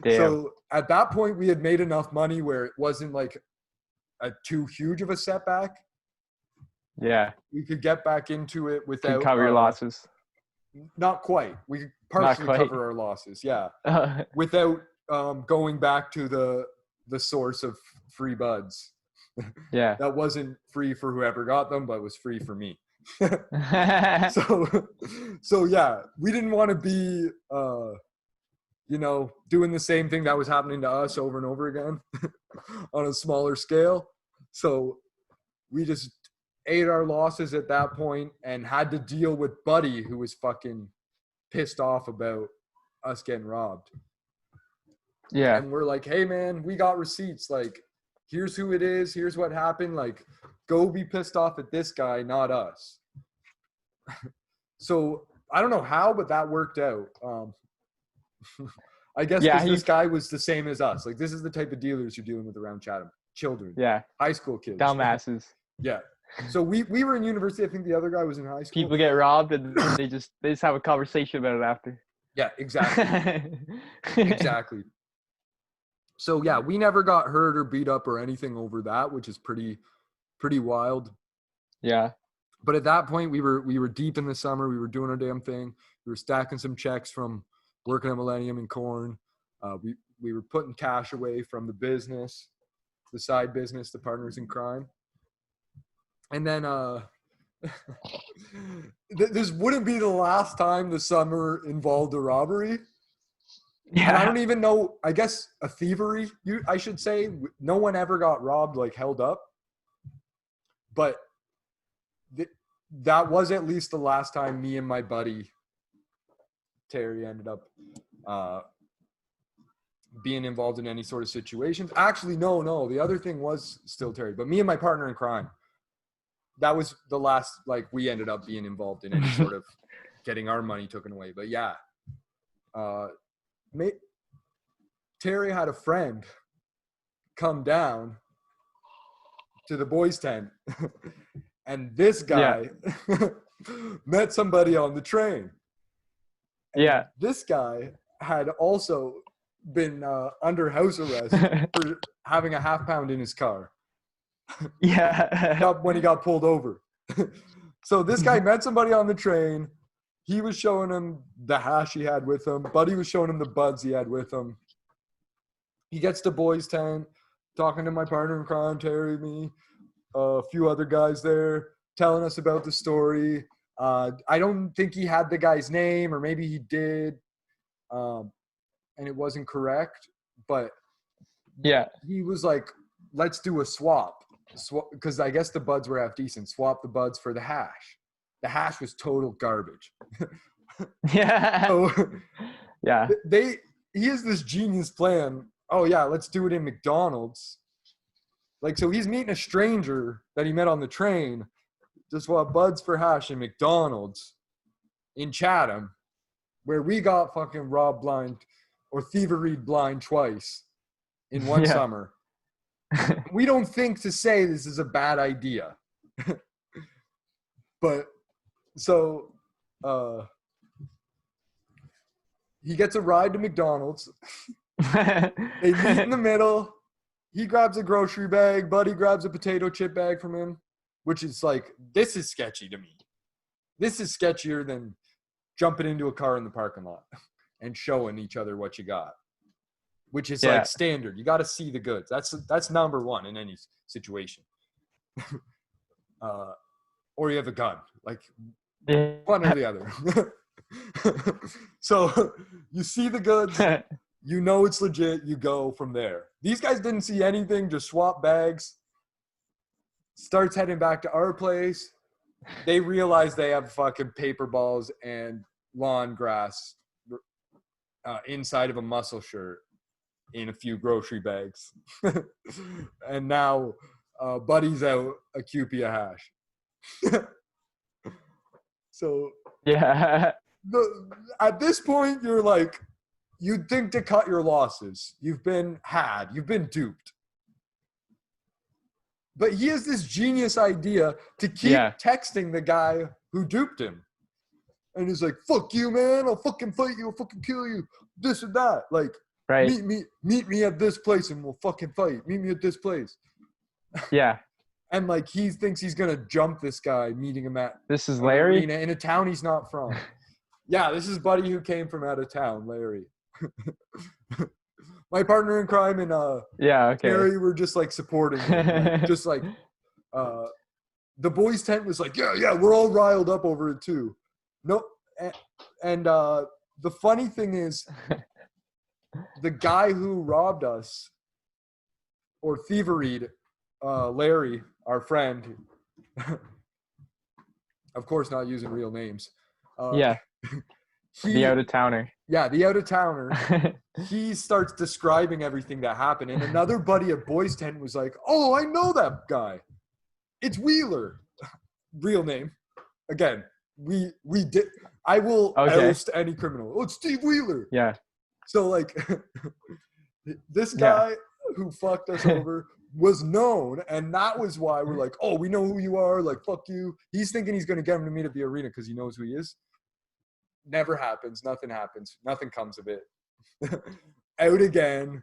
So at that point, we had made enough money where it wasn't like too huge of a setback. We could get back into it without cover your losses. Not quite. We could partially cover our losses. Without going back to the source of free buds. That wasn't free for whoever got them, but was free for me. So we didn't want to be doing the same thing that was happening to us over and over again on a smaller scale. So we just ate our losses at that point and had to deal with Buddy, who was fucking pissed off about us getting robbed. And we're like, hey man, we got receipts. Like, here's who it is. Here's what happened. Like, go be pissed off at this guy, not us. So I don't know how, but that worked out. I guess this guy was the same as us. Like, this is the type of dealers you're dealing with around Chatham. Children. High school kids. Dumbasses. So we were in university. I think the other guy was in high school. People get robbed and they just have a conversation about it after. Exactly. Exactly. So we never got hurt or beat up or anything over that, which is pretty wild. But at that point, we were deep in the summer. We were doing our damn thing. We were stacking some checks from working at Millennium and corn. We were putting cash away from the business, the side business, the partners in crime. And then this wouldn't be the last time the summer involved a robbery. And I don't even know, I guess a thievery, I should say. No one ever got robbed, like held up. But that was at least the last time me and my buddy Terry ended up being involved in any sort of situations. Actually, no. The other thing was still Terry. But me and my partner in crime, that was the last, like, we ended up being involved in any sort of getting our money taken away. But Terry had a friend come down to the Boiz Tent, and this guy met somebody on the train. And this guy had also been under house arrest for having a half pound in his car. When he got pulled over. So this guy met somebody on the train. He was showing him the hash he had with him. Buddy was showing him the buds he had with him. he gets to Boiz Tent, talking to my partner in crime, Terry, me, a few other guys there, telling us about the story. I don't think he had the guy's name, or maybe he did, and it wasn't correct. But Yeah. he was like, let's do a swap. Because I guess the buds were half decent. Swap the buds for the hash. The hash was total garbage. Yeah. So Yeah. he has this genius plan. Oh, yeah, let's do it in McDonald's. Like, so he's meeting a stranger that he met on the train to swap buds for hash in McDonald's in Chatham, where we got fucking robbed blind or thieveried blind twice in one summer. We don't think to say this is a bad idea. But so he gets a ride to McDonald's. They meet in the middle. He grabs a grocery bag. Buddy grabs a potato chip bag from him, which is like, this is sketchy to me. This is sketchier than jumping into a car in the parking lot and showing each other what you got, which is like standard. You got to see the goods. That's number one in any situation. Or you have a gun, like one or the other. So you see the goods, you know it's legit, you go from there. These guys didn't see anything, just swap bags. Starts heading back to our place. They realize they have fucking paper balls and lawn grass inside of a muscle shirt in a few grocery bags. And now Buddy's out a cupia hash. So yeah. At this point, you're like, you'd think to cut your losses. You've been duped. But he has this genius idea to keep texting the guy who duped him. And he's like, fuck you, man. I'll fucking fight you. I'll fucking kill you. This and that. Like, meet me at this place and we'll fucking fight. Meet me at this place. Yeah. And like, he thinks he's going to jump this guy, meeting him at this is Larry arena in a town he's not from. Yeah, this is Buddy who came from out of town, Larry. My partner in crime and Gary were just like supporting him. Like, just like the Boiz Tent was like, yeah, we're all riled up over it too. No, and the funny thing is, the guy who robbed us or thieveried, Larry, our friend, of course not using real names. The out-of-towner. Yeah, the out-of-towner. He starts describing everything that happened. And another buddy at Boiz Tent was like, oh, I know that guy. It's Wheeler. Real name. Again, we did. I will oust any criminal. Oh, it's Steve Wheeler. Yeah. So, like, this guy who fucked us over was known. And that was why we're like, oh, we know who you are. Like, fuck you. He's thinking he's going to get him to meet at the arena because he knows who he is. Never happens. Nothing happens. Nothing comes of it. Out again.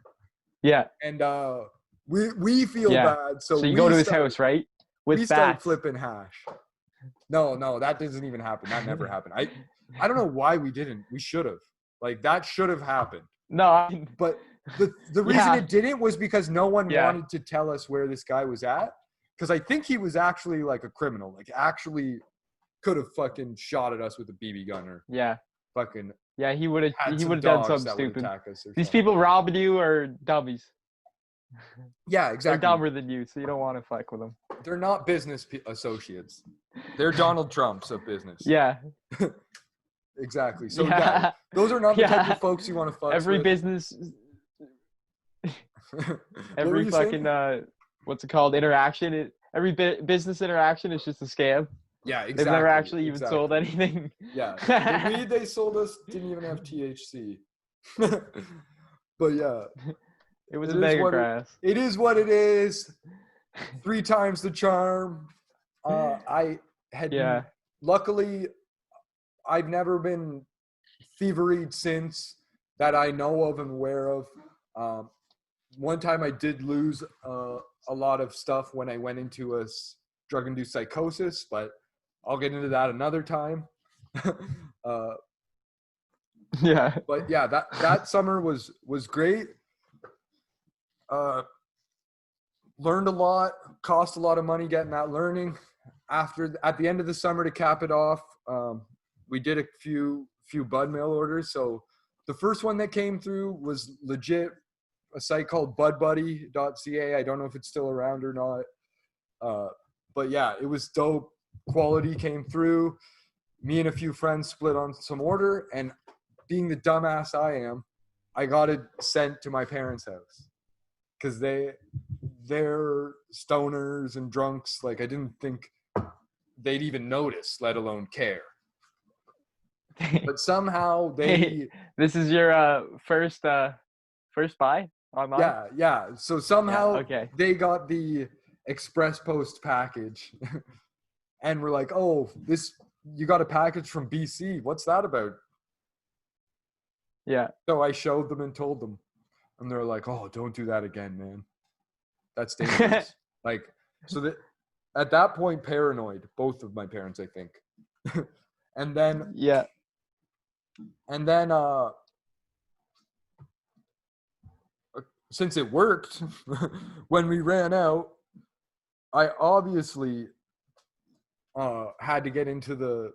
Yeah. And we feel bad. So you go to his house, right? With we start flipping hash. No, that doesn't even happen. That never happened. I don't know why we didn't. We should have. Like, that should have happened. No. But the reason it didn't was because no one wanted to tell us where this guy was at. Because I think he was actually like a criminal. Like, actually could have fucking shot at us with a BB gun or fucking he would have done something stupid. These people robbing you are dummies. Yeah, exactly. They're dumber than you, so you don't want to fuck with them. They're not business associates. They're Donald Trumps of business. Yeah. Exactly. So those are not the type of folks you want to fuck every with. Business every fucking what's it called, interaction, every business interaction is just a scam. Yeah, exactly. They've never actually even sold anything. Yeah. The weed they sold us didn't even have THC. But yeah. It was a bag of grass. It is what it is. 3 times the charm. I had luckily I've never been thieveried since that I know of and aware of. One time I did lose a lot of stuff when I went into a drug-induced psychosis, but I'll get into that another time. But yeah, that summer was great. Learned a lot, cost a lot of money getting that learning. At the end of the summer, to cap it off, we did a few bud mail orders. So the first one that came through was legit, a site called budbuddy.ca. I don't know if it's still around or not. But yeah, it was dope. Quality came through. Me and a few friends split on some order, and being the dumbass I am, I got it sent to my parents' house because they're stoners and drunks. Like, I didn't think they'd even notice, let alone care. But somehow they this is your first buy online? yeah. So somehow okay. they got the express post package and we're like, oh, you got a package from BC. What's that about? Yeah. So I showed them and told them, and they're like, oh, don't do that again, man. That's dangerous. Like, so that at that point, paranoid, both of my parents, I think. and then since it worked, when we ran out, I obviously had to get into the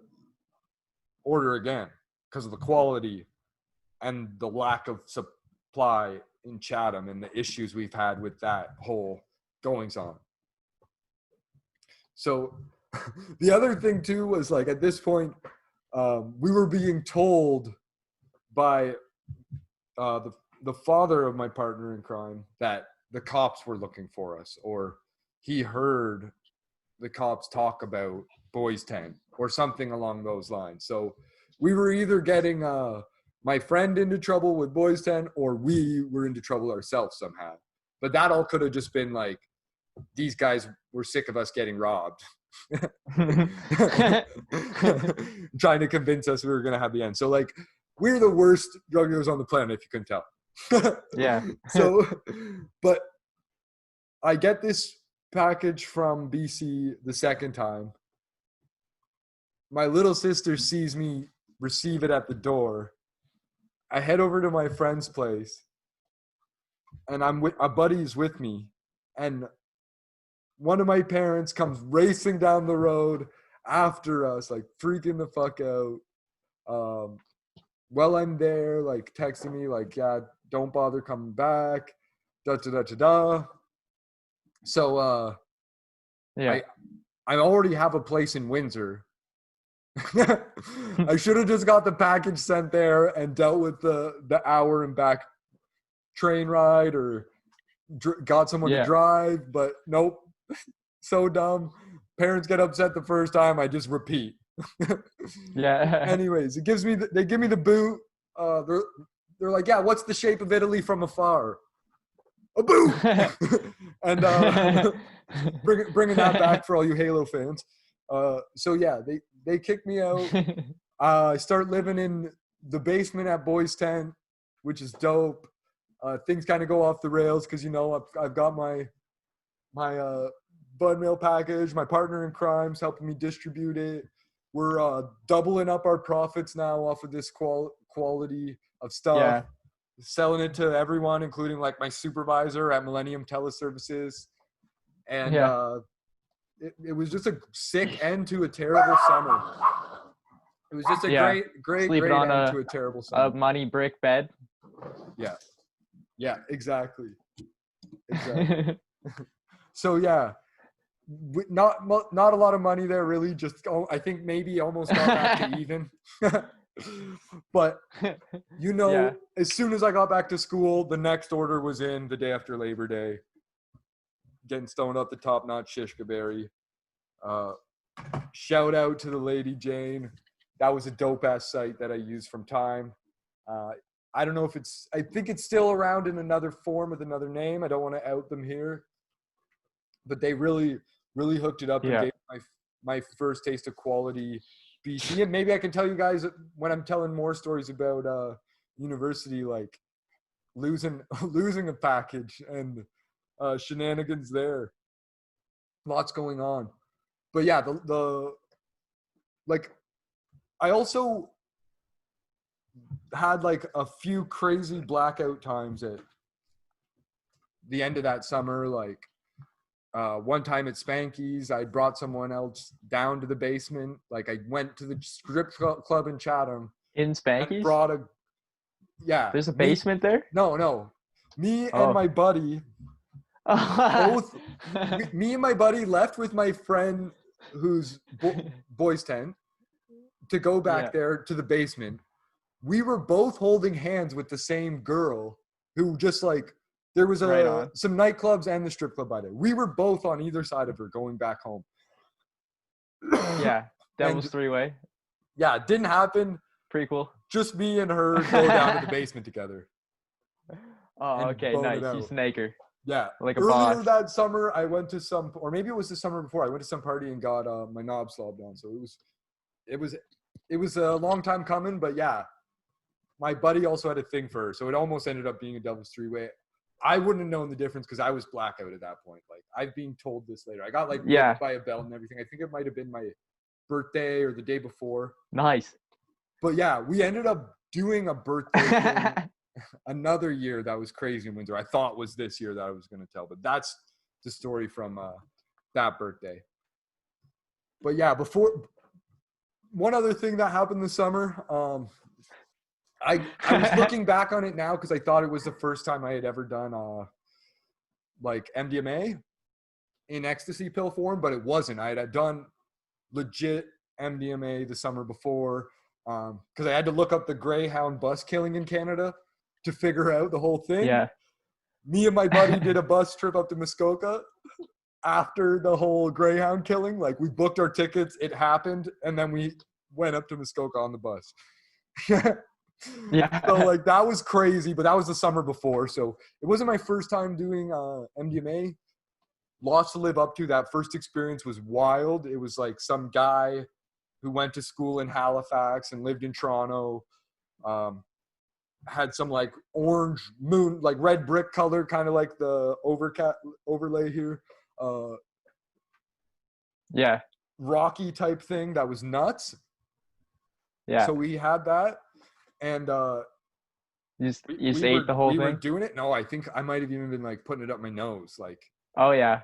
order again because of the quality and the lack of supply in Chatham and the issues we've had with that whole goings on. So the other thing too was, like, at this point, we were being told by the father of my partner in crime that the cops were looking for us, or he heard the cops talk about Boiz Tent or something along those lines. So we were either getting my friend into trouble with Boiz Tent, or we were into trouble ourselves somehow. But that all could have just been like, these guys were sick of us getting robbed. Trying to convince us we were going to have the end. So, like, we're the worst drug dealers on the planet, if you can tell. Yeah. So, but I get this package from BC the second time. My little sister sees me receive it at the door. I head over to my friend's place, and a buddy's with me, and one of my parents comes racing down the road after us, like freaking the fuck out. While I'm there, like texting me, like, yeah, don't bother coming back. So Yeah. I already have a place in Windsor. I should have just got the package sent there and dealt with the hour and back train ride, or got someone to drive, but nope. So dumb. Parents get upset the first time, I just repeat. Yeah. Anyways, they give me the boot. They're like, yeah, what's the shape of Italy from afar? A boot. And bringing that back for all you Halo fans. So yeah, they kick me out. I start living in the basement at Boiz Tent, which is dope. Things kind of go off the rails because, you know, I've got my bud mail package. My partner in crime's helping me distribute it. We're doubling up our profits now off of this quality of stuff. Yeah. Selling it to everyone, including like my supervisor at Millennium Teleservices. And it was just a sick end to a terrible summer. It was just a great end to a terrible summer. A money brick bed. Yeah, exactly. So yeah, not a lot of money there, really. Just I think maybe almost got back to even. But you know, as soon as I got back to school, the next order was in the day after Labor Day. Getting stoned up the top-notch Shishka berry. Shout out to the Lady Jane. That was a dope-ass site that I used from time. I don't know if I think it's still around in another form with another name. I don't want to out them here. But they really, really hooked it up and gave my first taste of quality BC. And maybe I can tell you guys when I'm telling more stories about university, like losing a package and shenanigans there. Lots going on. But yeah, I also had like a few crazy blackout times at the end of that summer, like one time at Spanky's, I brought someone else down to the basement. Like I went to the strip club in Chatham. In Spanky's? There's a basement there? No. Me and my buddy, both, me and my buddy left with my friend who's Boiz Tent to go back there to the basement. We were both holding hands with the same girl who just like, there was some nightclubs and the strip club by there. We were both on either side of her going back home. Yeah, Devil's three-way. Yeah, it didn't happen. Pretty cool. Just me and her go down to the basement together. Oh, okay, nice. You snake her. Yeah. Like a Earlier boss. that summer, I went to or maybe it was the summer before, I went to some party and got my knob slobbed on. So it was a long time coming, but yeah. My buddy also had a thing for her, so it almost ended up being a Devil's three-way. I wouldn't have known the difference because I was blackout at that point. Like, I've been told this later. I got like whipped by a belt and everything. I think it might have been my birthday or the day before. Nice. But yeah, we ended up doing a birthday thing another year that was crazy in Windsor. I thought was this year that I was going to tell, but that's the story from that birthday. But yeah, one other thing that happened this summer, I was looking back on it now because I thought it was the first time I had ever done like MDMA in ecstasy pill form, but it wasn't. I had done legit MDMA the summer before because I had to look up the Greyhound bus killing in Canada to figure out the whole thing. Yeah. Me and my buddy did a bus trip up to Muskoka after the whole Greyhound killing. Like we booked our tickets, it happened, and then we went up to Muskoka on the bus. Yeah. So like that was crazy, but that was the summer before. So it wasn't my first time doing MDMA. Lots to live up to. That first experience was wild. It was like some guy who went to school in Halifax and lived in Toronto. Had some like orange moon, like red brick color, kind of like the overlay here. Yeah. Rocky type thing that was nuts. Yeah. So we had that. And you just ate the whole thing? We were doing it. No, I think I might have even been like putting it up my nose. Like, oh yeah,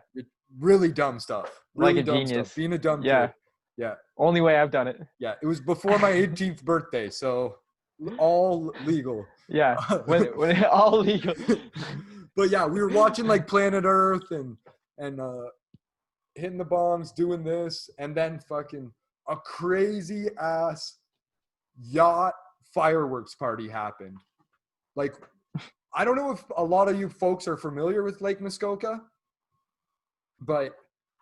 really dumb stuff. Really like a dumb genius. Stuff. Being a dumb kid. Yeah. Only way I've done it. Yeah, it was before my 18th birthday, so all legal. Yeah, when all legal. But yeah, we were watching like Planet Earth and hitting the bombs, doing this, and then fucking a crazy ass yacht fireworks party happened. Like, I don't know if a lot of you folks are familiar with Lake Muskoka, but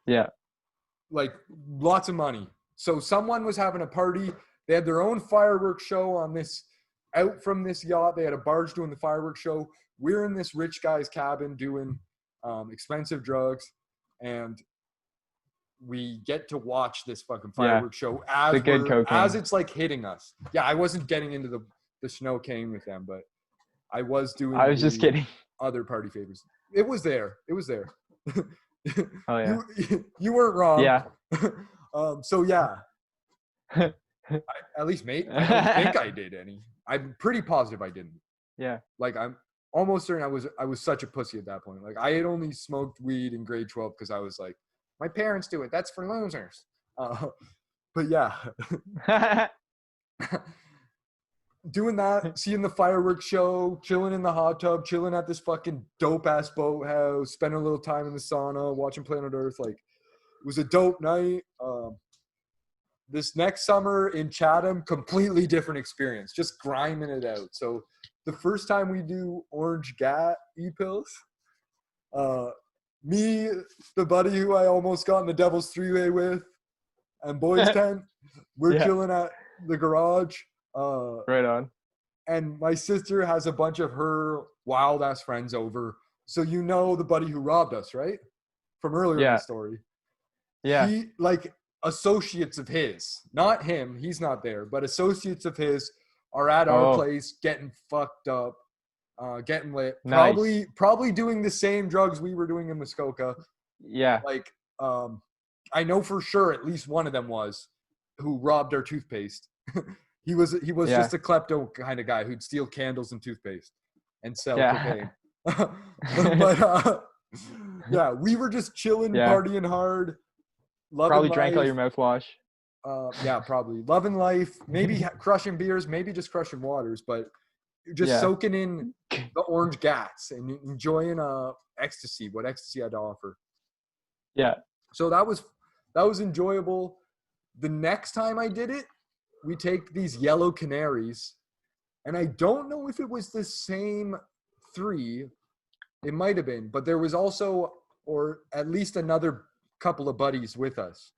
yeah, like lots of money. So someone was having a party. They had their own fireworks show on this, out from this yacht. They had a barge doing the fireworks show. We're in this rich guy's cabin doing expensive drugs, and we get to watch this fucking fireworks show as it's like hitting us. Yeah, I wasn't getting into the snow cane with them, but I was doing. I was just kidding. Other party favors. It was there. Oh yeah. You weren't wrong. Yeah. So yeah. At least mate. I don't think I did any. I'm pretty positive I didn't. Yeah. Like I'm almost certain I was such a pussy at that point. Like I had only smoked weed in grade 12 because I was like, my parents do it. That's for losers. But yeah. Doing that, seeing the fireworks show, chilling in the hot tub, chilling at this fucking dope-ass boathouse, spending a little time in the sauna, watching Planet Earth. Like, it was a dope night. This next summer in Chatham, completely different experience. Just grinding it out. So the first time we do orange gat e-pills, me, the buddy who I almost got in the Devil's three-way with, and Boiz Tent, we're chilling at the garage. Right on. And my sister has a bunch of her wild ass friends over. So you know the buddy who robbed us, right? From earlier in the story. Yeah. He, like, associates of his, not him, he's not there, but associates of his are at our place getting fucked up, getting lit. Nice. Probably doing the same drugs we were doing in Muskoka. Yeah. Like, I know for sure at least one of them was who robbed our toothpaste. He was just a klepto kind of guy who'd steal candles and toothpaste and sell cocaine. But yeah, we were just chilling, partying hard, loving Probably life. drank all your mouthwash. Yeah, probably loving life. Maybe crushing beers, maybe just crushing waters, but just soaking in the orange gas and enjoying ecstasy, what ecstasy had to offer. Yeah. So that was enjoyable. The next time I did it, we take these yellow canaries, and I don't know if it was the same 3. It might have been, but there was also, or at least another couple of buddies with us.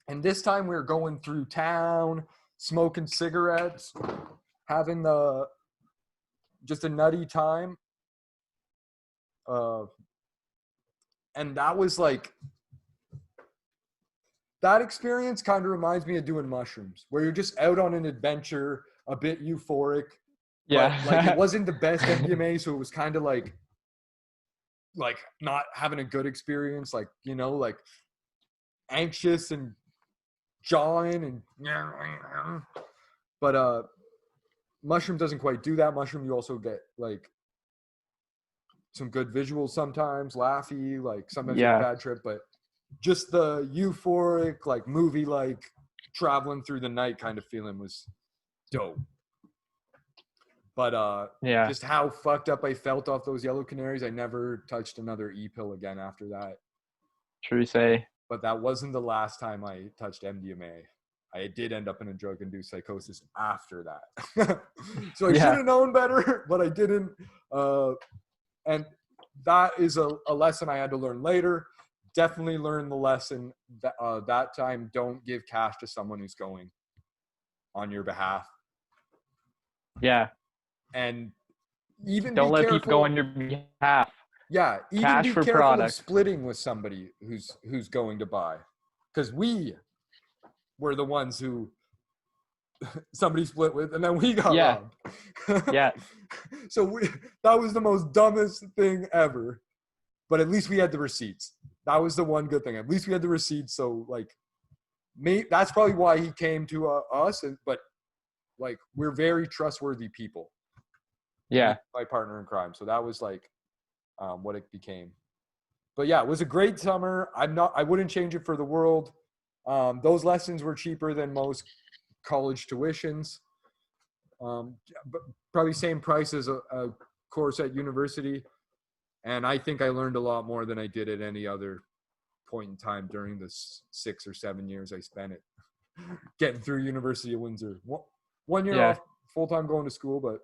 And this time we were going through town, smoking cigarettes, having just a nutty time. And that was like, that experience kind of reminds me of doing mushrooms, where you're just out on an adventure, a bit euphoric. Yeah. But like, it wasn't the best MDMA, so it was kind of like not having a good experience, like, you know, like anxious and jawing and but mushroom doesn't quite do that. Mushroom, you also get like some good visuals sometimes, laughy, like sometimes you have a bad trip, but just the euphoric, like movie, like traveling through the night kind of feeling was dope. But just how fucked up I felt off those yellow canaries, I never touched another e-pill again after that. True say. But that wasn't the last time I touched MDMA. I did end up in a drug-induced psychosis after that. So I should have known better, but I didn't. And that is a lesson I had to learn later. Definitely learned the lesson that time. Don't give cash to someone who's going on your behalf. Yeah. And even don't let people go on your behalf. Yeah, even cash be for careful product. of splitting with somebody who's going to buy, because we were the ones who somebody split with, and then we got robbed. Yeah. So that was the most dumbest thing ever. But at least we had the receipts. That was the one good thing. At least we had the receipts. So like, that's probably why he came to us. But like, we're very trustworthy people. Yeah. My partner in crime. So that was like what it became. But yeah, it was a great summer. I wouldn't change it for the world. Those lessons were cheaper than most college tuitions. But probably same price as a course at university. And I think I learned a lot more than I did at any other point in time during the 6 or 7 years I spent it getting through University of Windsor. 1 year off full-time going to school, but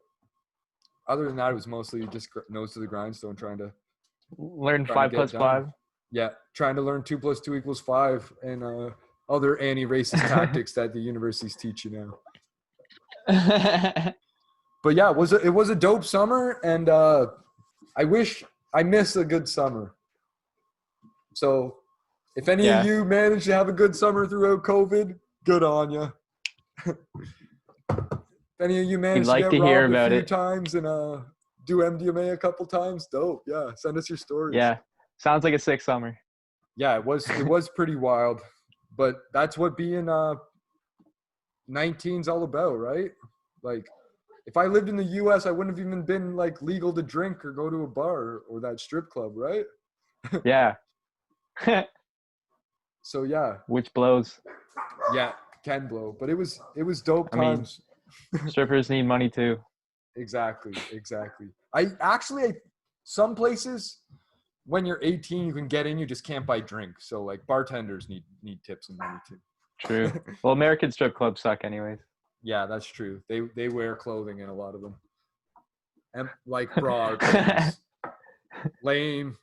other than that, it was mostly just nose to the grindstone, trying to learn 5 plus 5. Yeah, trying to learn 2 + 2 = 5, and other anti-racist tactics that the universities teach you now. But yeah, it was a dope summer, and I miss a good summer. So if any of you managed to have a good summer throughout COVID, good on you. If any of you managed to get robbed a few times and do MDMA a couple times, dope. Yeah, send us your stories. Yeah, sounds like a sick summer. Yeah, it was pretty wild. But that's what being 19's all about, right? Like, if I lived in the U.S., I wouldn't have even been like legal to drink or go to a bar or that strip club, right? Yeah. So yeah. Which blows. Yeah, can blow. But it was dope times. I mean, strippers need money too. Exactly. Some places when you're 18 you can get in, you just can't buy drinks. So like bartenders need tips and money too. True. Well, American strip clubs suck anyways. Yeah, that's true. They wear clothing in a lot of them. And like bra lame.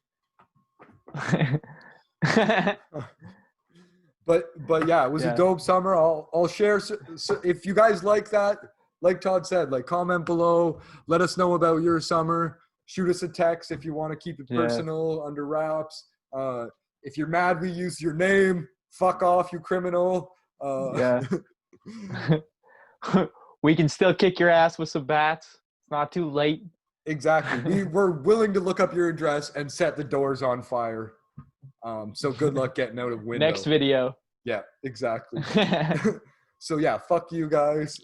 But yeah, it was a dope summer. I'll share. So if you guys like that, like Todd said, like comment below. Let us know about your summer. Shoot us a text if you want to keep it personal, under wraps. If you're mad we use your name, fuck off, you criminal. We can still kick your ass with some bats. It's not too late. Exactly. We're willing to look up your address and set the doors on fire. So good luck getting out of window. Next video. Yeah, exactly. So yeah, fuck you guys.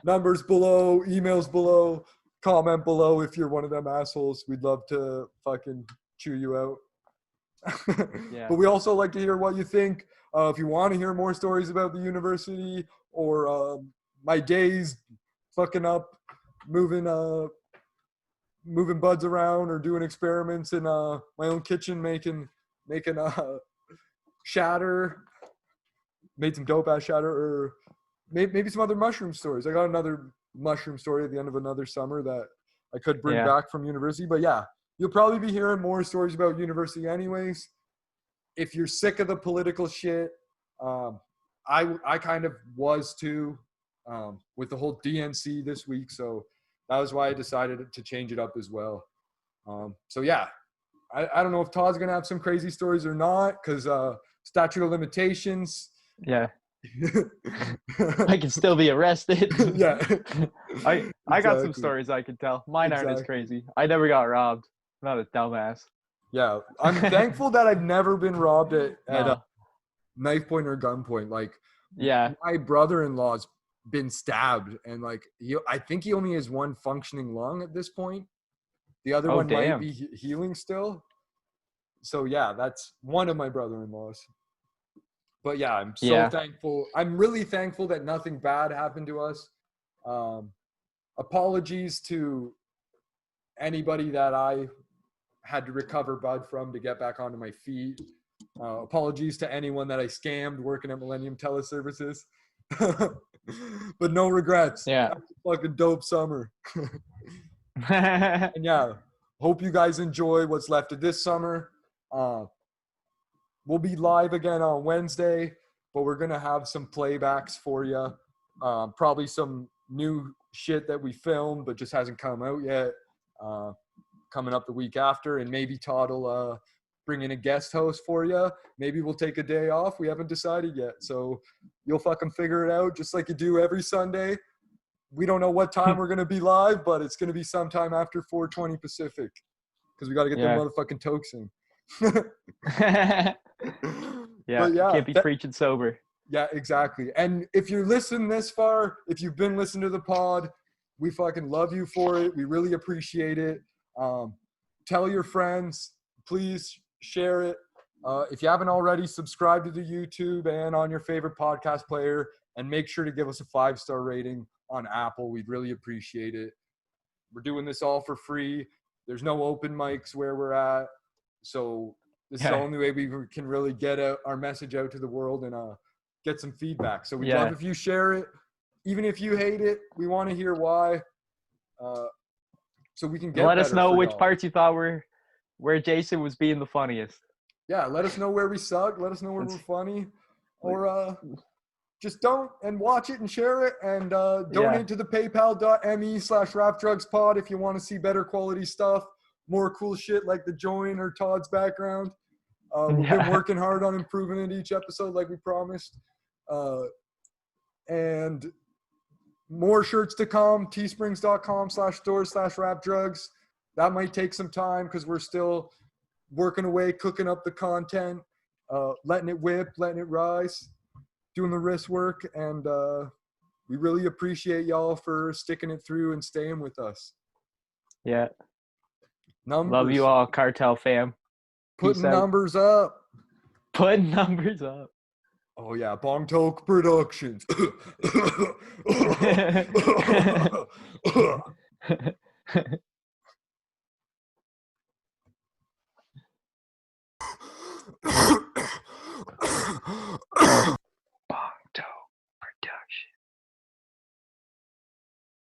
Numbers below, emails below. comment below if you're one of them assholes. We'd love to fucking chew you out. Yeah. But we also like to hear what you think. If you want to hear more stories about the university or my days fucking up, moving buds around or doing experiments in my own kitchen, making shatter, made some dope ass shatter, or maybe some other mushroom stories. I got another mushroom story at the end of another summer that I could bring back from university. But yeah, you'll probably be hearing more stories about university anyways. If you're sick of the political shit, I kind of was too, with the whole DNC this week. So that was why I decided to change it up as well. So yeah, I don't know if Todd's going to have some crazy stories or not, because statute of limitations. Yeah. I can still be arrested. Yeah. I got some stories I can tell. Mine aren't as crazy. I never got robbed. I'm not a dumbass. Yeah. I'm thankful that I've never been robbed at a knife point or gunpoint. Like, yeah, my brother-in-law's been stabbed, and like I think he only has one functioning lung at this point. The other one might be healing still. So yeah, that's one of my brother-in-laws. But yeah, I'm so thankful. I'm really thankful that nothing bad happened to us. Apologies to anybody that I had to recover bud from to get back onto my feet. Apologies to anyone that I scammed working at Millennium Teleservices. But no regrets. Yeah. That was a fucking dope summer. And yeah, hope you guys enjoy what's left of this summer. We'll be live again on Wednesday, but we're going to have some playbacks for you. Probably some new shit that we filmed but just hasn't come out yet. Coming up the week after, and maybe Todd will bring in a guest host for you. Maybe we'll take a day off. We haven't decided yet. So you'll fucking figure it out just like you do every Sunday. We don't know what time we're going to be live, but it's going to be sometime after 4:20 Pacific, because we got to get them motherfucking tokes in. Can't be preaching sober. Yeah, exactly. And if you're listening this far, if you've been listening to the pod, we fucking love you for it. We really appreciate it. Tell your friends, please share it. If you haven't already, subscribe to the YouTube and on your favorite podcast player, and make sure to give us a 5-star rating on Apple. We'd really appreciate it. We're doing this all for free. There's no open mics where we're at. So this is the only way we can really get our message out to the world and get some feedback. So we'd love if you share it. Even if you hate it, we want to hear why. So we can get let us know which parts you thought were where Jason was being the funniest. Yeah, let us know where we suck. Let us know where we're funny. Or just don't and watch it and share it, and donate to the paypal.me/rapdrugspod if you want to see better quality stuff. More cool shit like the joint or Todd's background. We've been working hard on improving it each episode like we promised. And more shirts to come. teesprings.com/store/rapdrugs. That might take some time because we're still working away, cooking up the content, letting it whip, letting it rise, doing the wrist work. And we really appreciate y'all for sticking it through and staying with us. Yeah. Numbers. Love you all, Cartel fam. Putting numbers up. Putting numbers up. Oh, yeah. Bong Toke Productions.